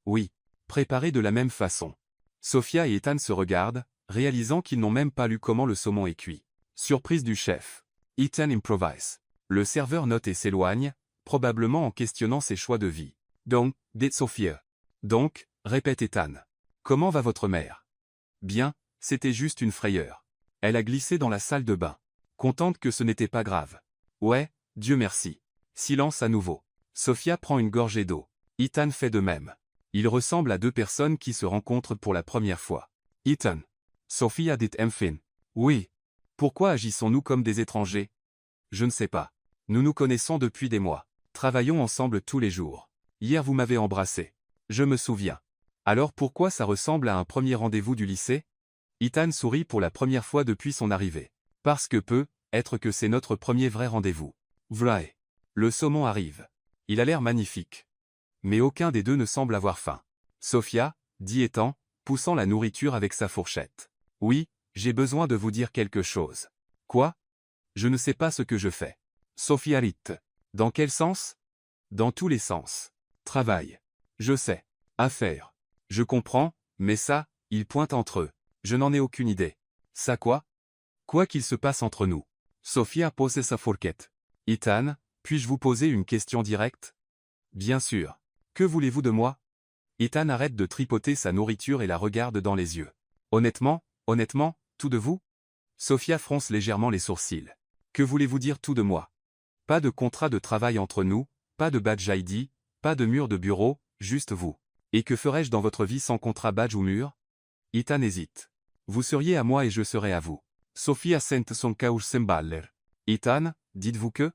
Oui. Préparé de la même façon. Sophia et Ethan se regardent, réalisant qu'ils n'ont même pas lu comment le saumon est cuit. Surprise du chef. Ethan improvise. Le serveur note et s'éloigne, probablement en questionnant ses choix de vie. Donc, dit Sophia. Donc, répète Ethan. Comment va votre mère? Bien, c'était juste une frayeur. Elle a glissé dans la salle de bain. Contente que ce n'était pas grave. Ouais, Dieu merci. Silence à nouveau. Sophia prend une gorgée d'eau. Ethan fait de même. Ils ressemblent à deux personnes qui se rencontrent pour la première fois. Ethan. Sophia dit enfin. Oui. Pourquoi agissons-nous comme des étrangers? Je ne sais pas. Nous nous connaissons depuis des mois. Travaillons ensemble tous les jours. Hier vous m'avez embrassé. Je me souviens. Alors pourquoi ça ressemble à un premier rendez-vous du lycée? Ethan sourit pour la première fois depuis son arrivée. Parce que peut-être que c'est notre premier vrai rendez-vous. Vrai. Le saumon arrive. Il a l'air magnifique. Mais aucun des deux ne semble avoir faim. Sophia, dit Ethan, poussant la nourriture avec sa fourchette. Oui, j'ai besoin de vous dire quelque chose. Quoi? Je ne sais pas ce que je fais. Sophia rit. Dans quel sens? Dans tous les sens. Travail. Je sais. Affaire. Je comprends, mais ça, ils pointent entre eux. Je n'en ai aucune idée. Ça quoi? Quoi qu'il se passe entre nous. Sophia pose sa fourchette. Ethan, puis-je vous poser une question directe? Bien sûr. Que voulez-vous de moi? Ethan arrête de tripoter sa nourriture et la regarde dans les yeux. Honnêtement, tout de vous? Sophia fronce légèrement les sourcils. Que voulez-vous dire tout de moi? Pas de contrat de travail entre nous, pas de badge ID, pas de mur de bureau, juste vous. Et que ferais-je dans votre vie sans contrat badge ou mur? Ethan hésite. Vous seriez à moi et je serais à vous. Sophia sent son caus semballer. Ethan, dites-vous que?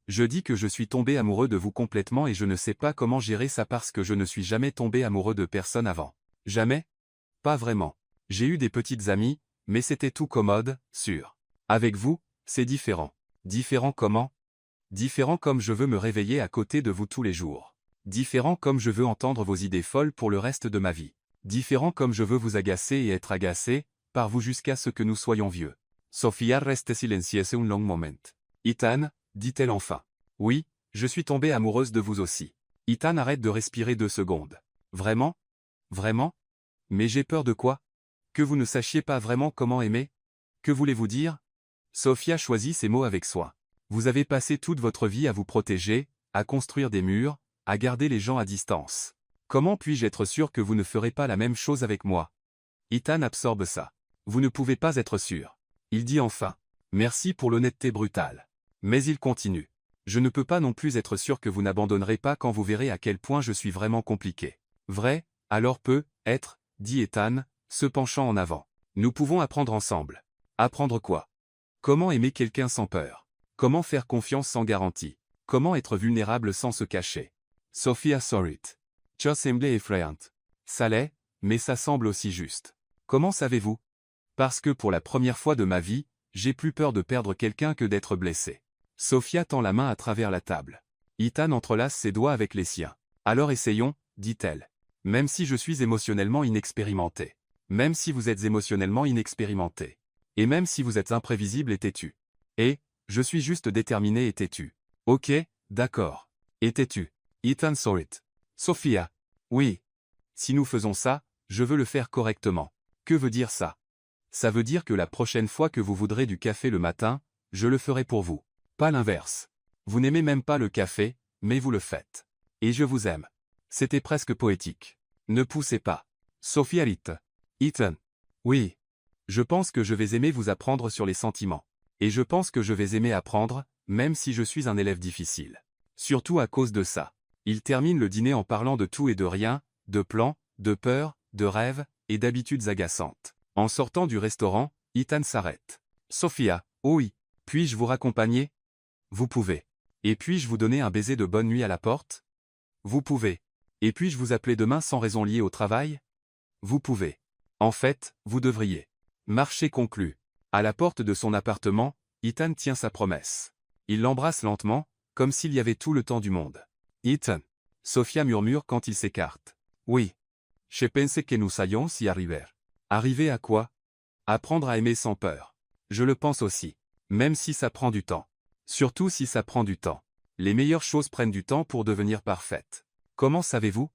Je dis que je suis tombé amoureux de vous complètement et je ne sais pas comment gérer ça parce que je ne suis jamais tombé amoureux de personne avant. Jamais? Pas vraiment. J'ai eu des petites amies, mais c'était tout commode, sûr. Avec vous, c'est différent. Différent comment? Différent comme je veux me réveiller à côté de vous tous les jours. Différent comme je veux entendre vos idées folles pour le reste de ma vie. Différent comme je veux vous agacer et être agacé par vous jusqu'à ce que nous soyons vieux. Sofia reste silencieuse un long moment. Ethan, dit-elle enfin. Oui, je suis tombée amoureuse de vous aussi. Ethan arrête de respirer 2 secondes. Vraiment? Vraiment? Mais j'ai peur de quoi? Que vous ne sachiez pas vraiment comment aimer? Que voulez-vous dire? Sofia choisit ses mots avec soin. Vous avez passé toute votre vie à vous protéger, à construire des murs, à garder les gens à distance. Comment puis-je être sûr que vous ne ferez pas la même chose avec moi? Ethan absorbe ça. Vous ne pouvez pas être sûr. Il dit enfin. Merci pour l'honnêteté brutale. Mais il continue. Je ne peux pas non plus être sûr que vous n'abandonnerez pas quand vous verrez à quel point je suis vraiment compliqué. Vrai, alors être, dit Ethan, se penchant en avant. Nous pouvons apprendre ensemble. Apprendre quoi? Comment aimer quelqu'un sans peur? Comment faire confiance sans garantie? Comment être vulnérable sans se cacher? Sophia Sorit. Ça semblait effrayant. Ça l'est, mais ça semble aussi juste. Comment savez-vous? Parce que pour la première fois de ma vie, j'ai plus peur de perdre quelqu'un que d'être blessé. Sophia tend la main à travers la table. Ethan entrelace ses doigts avec les siens. Alors essayons, dit-elle. Même si je suis émotionnellement inexpérimenté. Même si vous êtes émotionnellement inexpérimenté. Et même si vous êtes imprévisible et têtu. Et, je suis juste déterminé et têtu. Ok, d'accord. Et têtu. Ethan Sorit. Sophia. Oui. Si nous faisons ça, je veux le faire correctement. Que veut dire ça? Ça veut dire que la prochaine fois que vous voudrez du café le matin, je le ferai pour vous. Pas l'inverse. Vous n'aimez même pas le café, mais vous le faites. Et je vous aime. C'était presque poétique. Ne poussez pas. Sophia rit. Ethan. Oui. Je pense que je vais aimer vous apprendre sur les sentiments. Et je pense que je vais aimer apprendre, même si je suis un élève difficile. Surtout à cause de ça. Il termine le dîner en parlant de tout et de rien, de plans, de peurs, de rêves, et d'habitudes agaçantes. En sortant du restaurant, Ethan s'arrête. Sophia, oh oui. Puis-je vous raccompagner? Vous pouvez. Et puis-je vous donner un baiser de bonne nuit à la porte? Vous pouvez. Et puis-je vous appeler demain sans raison liée au travail? Vous pouvez. En fait, vous devriez. Marché conclu. À la porte de son appartement, Ethan tient sa promesse. Il l'embrasse lentement, comme s'il y avait tout le temps du monde. Ethan. Sophia murmure quand il s'écarte. Oui. Je pensais que nous allions y arriver. Arriver à quoi? Apprendre à aimer sans peur. Je le pense aussi. Même si ça prend du temps. Surtout si ça prend du temps. Les meilleures choses prennent du temps pour devenir parfaites. Comment savez-vous?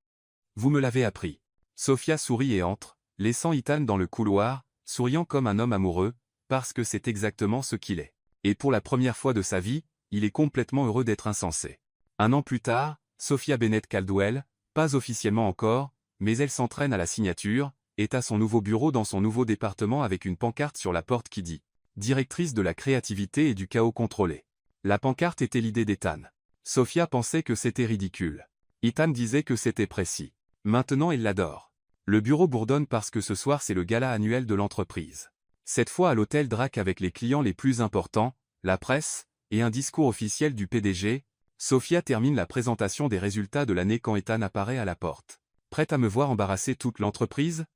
Vous me l'avez appris. Sophia sourit et entre, laissant Ethan dans le couloir, souriant comme un homme amoureux, parce que c'est exactement ce qu'il est. Et pour la première fois de sa vie, il est complètement heureux d'être insensé. 1 an plus tard, Sophia Bennett Caldwell, pas officiellement encore, mais elle s'entraîne à la signature, est à son nouveau bureau dans son nouveau département avec une pancarte sur la porte qui dit « Directrice de la créativité et du chaos contrôlé ». La pancarte était l'idée d'Ethan. Sophia pensait que c'était ridicule. Ethan disait que c'était précis. Maintenant elle l'adore. Le bureau bourdonne parce que ce soir c'est le gala annuel de l'entreprise. Cette fois à l'hôtel Drac avec les clients les plus importants, la presse, et un discours officiel du PDG, Sophia termine la présentation des résultats de l'année quand Ethan apparaît à la porte. Prête à me voir embarrasser toute l'entreprise?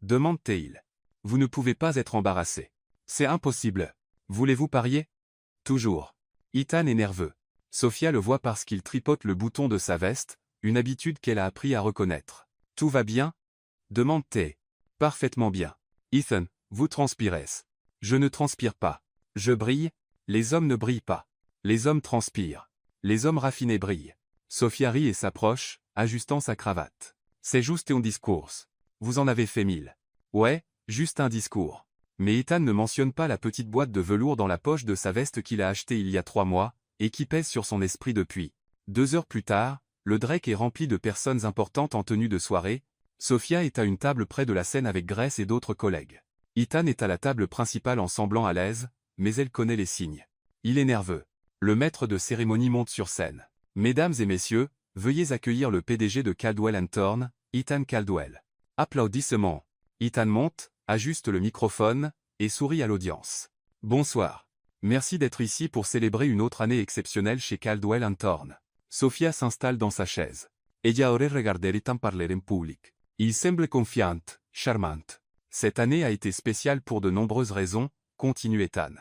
Demande-t-il. Vous ne pouvez pas être embarrassé. C'est impossible. Voulez-vous parier? Toujours. Ethan est nerveux. Sophia le voit parce qu'il tripote le bouton de sa veste, une habitude qu'elle a appris à reconnaître. Tout va bien? Demande-t-elle. Parfaitement bien. Ethan, vous transpirez. Je ne transpire pas. Je brille? Les hommes ne brillent pas. Les hommes transpirent. Les hommes raffinés brillent. Sophia rit et s'approche, ajustant sa cravate. C'est juste un discours. Vous en avez fait 1000. Ouais, juste un discours. Mais Ethan ne mentionne pas la petite boîte de velours dans la poche de sa veste qu'il a achetée il y a 3 mois, et qui pèse sur son esprit depuis. 2 heures plus tard, le Drake est rempli de personnes importantes en tenue de soirée. Sophia est à une table près de la scène avec Grace et d'autres collègues. Ethan est à la table principale en semblant à l'aise, mais elle connaît les signes. Il est nerveux. Le maître de cérémonie monte sur scène. Mesdames et messieurs, veuillez accueillir le PDG de Caldwell & Thorne, Ethan Caldwell. Applaudissements. Ethan monte, ajuste le microphone, et sourit à l'audience. Bonsoir. Merci d'être ici pour célébrer une autre année exceptionnelle chez Caldwell & Thorne. Sophia s'installe dans sa chaise. Ella aurait regardé Ethan parler en public. Il semble confiante, charmante. Cette année a été spéciale pour de nombreuses raisons, continue Ethan.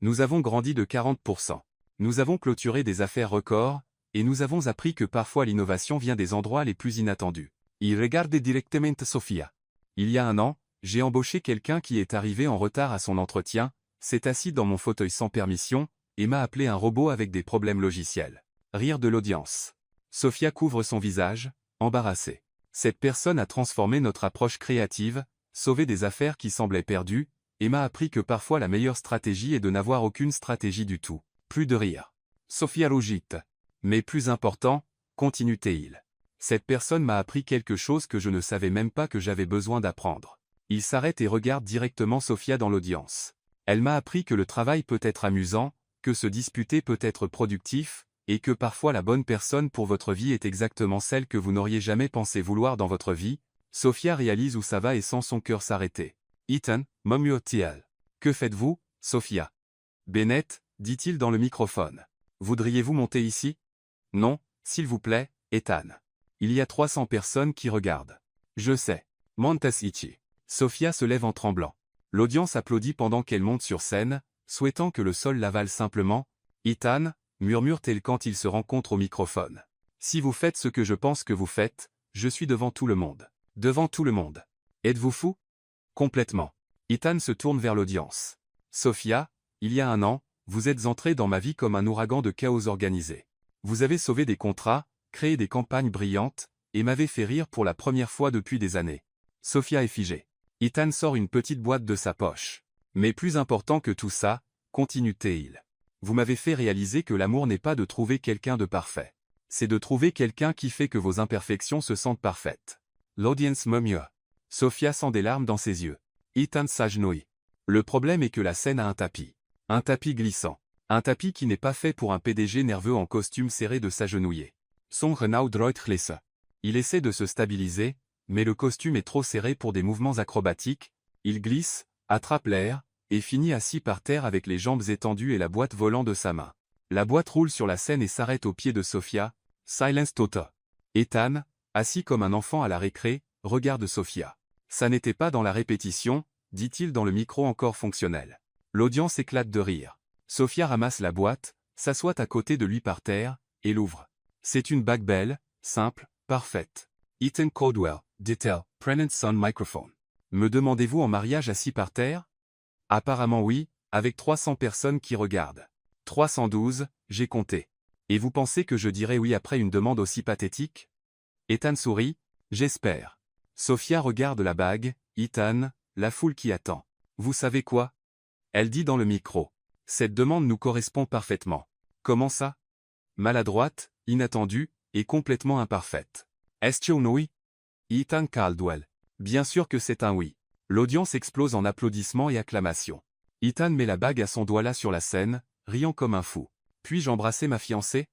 Nous avons grandi de 40%. Nous avons clôturé des affaires records, et nous avons appris que parfois l'innovation vient des endroits les plus inattendus. Il regarde directement Sofia. Il y a un an, j'ai embauché quelqu'un qui est arrivé en retard à son entretien, s'est assis dans mon fauteuil sans permission, et m'a appelé un robot avec des problèmes logiciels. Rire de l'audience. Sofia couvre son visage, embarrassée. Cette personne a transformé notre approche créative, sauvé des affaires qui semblaient perdues, et m'a appris que parfois la meilleure stratégie est de n'avoir aucune stratégie du tout. Plus de rire. Sofia rougit. Mais plus important, continue-t-il. Cette personne m'a appris quelque chose que je ne savais même pas que j'avais besoin d'apprendre. Il s'arrête et regarde directement Sofia dans l'audience. Elle m'a appris que le travail peut être amusant, que se disputer peut être productif, et que parfois la bonne personne pour votre vie est exactement celle que vous n'auriez jamais pensé vouloir dans votre vie. Sofia réalise où ça va et sent son cœur s'arrêter. Ethan, Momiotial. Que faites-vous, Sofia? Bennett, dit-il dans le microphone. Voudriez-vous monter ici? Non, s'il vous plaît, Ethan. Il y a 300 personnes qui regardent. Je sais. Montas ichi. Sofia se lève en tremblant. L'audience applaudit pendant qu'elle monte sur scène, souhaitant que le sol l'avale simplement. Ethan, murmure-t-elle quand il se rencontre au microphone. Si vous faites ce que je pense que vous faites, je suis devant tout le monde. Devant tout le monde. Êtes-vous fou? Complètement. Ethan se tourne vers l'audience. Sofia, il y a un an, vous êtes entrée dans ma vie comme un ouragan de chaos organisé. Vous avez sauvé des contrats, créé des campagnes brillantes, et m'avez fait rire pour la première fois depuis des années. Sofia est figée. Ethan sort une petite boîte de sa poche. Mais plus important que tout ça, continue-t-il. Vous m'avez fait réaliser que l'amour n'est pas de trouver quelqu'un de parfait. C'est de trouver quelqu'un qui fait que vos imperfections se sentent parfaites. L'audience murmure. Sofia sent des larmes dans ses yeux. Ethan s'agenouille. Le problème est que la scène a un tapis. Un tapis glissant. Un tapis qui n'est pas fait pour un PDG nerveux en costume serré de s'agenouiller. Son Renaud Dreutlesse. Il essaie de se stabiliser, mais le costume est trop serré pour des mouvements acrobatiques. Il glisse, attrape l'air, et finit assis par terre avec les jambes étendues et la boîte volant de sa main. La boîte roule sur la scène et s'arrête aux pieds de Sofia. Silence Tota. Ethan, assis comme un enfant à la récré, regarde Sofia. Ça n'était pas dans la répétition, dit-il dans le micro encore fonctionnel. L'audience éclate de rire. Sofia ramasse la boîte, s'assoit à côté de lui par terre, et l'ouvre. C'est une bague belle, simple, parfaite. Ethan Caldwell, Detail, Prenant Son Microphone. Me demandez-vous en mariage assis par terre? Apparemment oui, avec 300 personnes qui regardent. 312, j'ai compté. Et vous pensez que je dirais oui après une demande aussi pathétique? Ethan sourit, j'espère. Sofia regarde la bague, Ethan, la foule qui attend. Vous savez quoi? Elle dit dans le micro. Cette demande nous correspond parfaitement. Comment ça? Maladroite, inattendue, et complètement imparfaite. Est-ce un oui? Ethan Caldwell. Bien sûr que c'est un oui. L'audience explose en applaudissements et acclamations. Ethan met la bague à son doigt là sur la scène, riant comme un fou. Puis-je embrasser ma fiancée?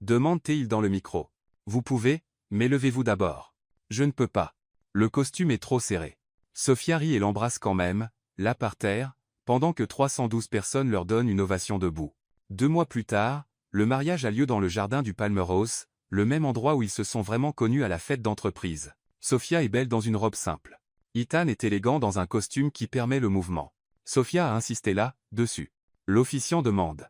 Demande-t-il dans le micro. Vous pouvez, mais levez-vous d'abord. Je ne peux pas. Le costume est trop serré. Sofia rit et l'embrasse quand même, là par terre, pendant que 312 personnes leur donnent une ovation debout. 2 mois plus tard, le mariage a lieu dans le jardin du Palmerhouse, le même endroit où ils se sont vraiment connus à la fête d'entreprise. Sofia est belle dans une robe simple. Ethan est élégant dans un costume qui permet le mouvement. Sofia a insisté là, dessus. L'officiant demande.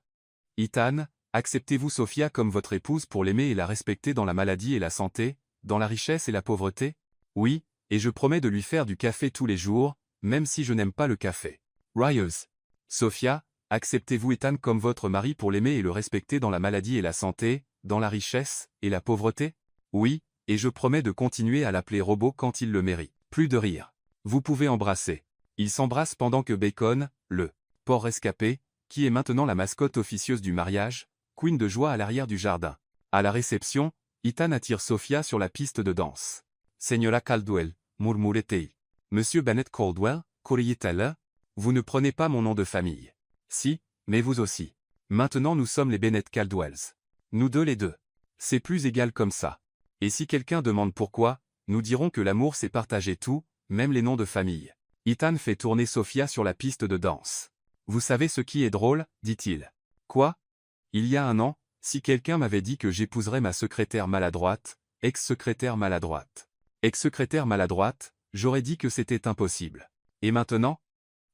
Ethan, acceptez-vous Sofia comme votre épouse pour l'aimer et la respecter dans la maladie et la santé, dans la richesse et la pauvreté? Oui, et je promets de lui faire du café tous les jours, même si je n'aime pas le café. Ryers. Sofia, acceptez-vous Ethan comme votre mari pour l'aimer et le respecter dans la maladie et la santé, dans la richesse et la pauvreté? Oui, et je promets de continuer à l'appeler robot quand il le mérite. Plus de rire. Vous pouvez embrasser. Ils s'embrassent pendant que Bacon, le porc rescapé, qui est maintenant la mascotte officieuse du mariage, couine de joie à l'arrière du jardin. À la réception, Ethan attire Sofia sur la piste de danse. Señora Caldwell, murmurait-il. Monsieur Bennett Caldwell, courriez-elle? Vous ne prenez pas mon nom de famille. Si, mais vous aussi. Maintenant nous sommes les Bennett Caldwells. Nous deux les deux. C'est plus égal comme ça. Et si quelqu'un demande pourquoi, nous dirons que l'amour c'est partager tout, même les noms de famille. Ethan fait tourner Sofia sur la piste de danse. Vous savez ce qui est drôle, dit-il. Quoi? Il y a un an, si quelqu'un m'avait dit que j'épouserais ma secrétaire maladroite, ex-secrétaire maladroite. Ex-secrétaire maladroite, j'aurais dit que c'était impossible. Et maintenant?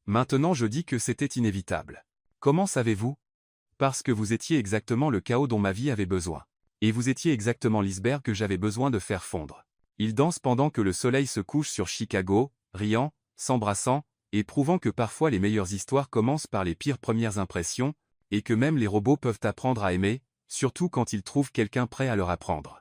Maintenant je dis que c'était inévitable. Comment savez-vous? Parce que vous étiez exactement le chaos dont ma vie avait besoin. Et vous étiez exactement l'iceberg que j'avais besoin de faire fondre. Ils dansent pendant que le soleil se couche sur Chicago, riant, s'embrassant, et prouvant que parfois les meilleures histoires commencent par les pires premières impressions, et que même les robots peuvent apprendre à aimer, surtout quand ils trouvent quelqu'un prêt à leur apprendre.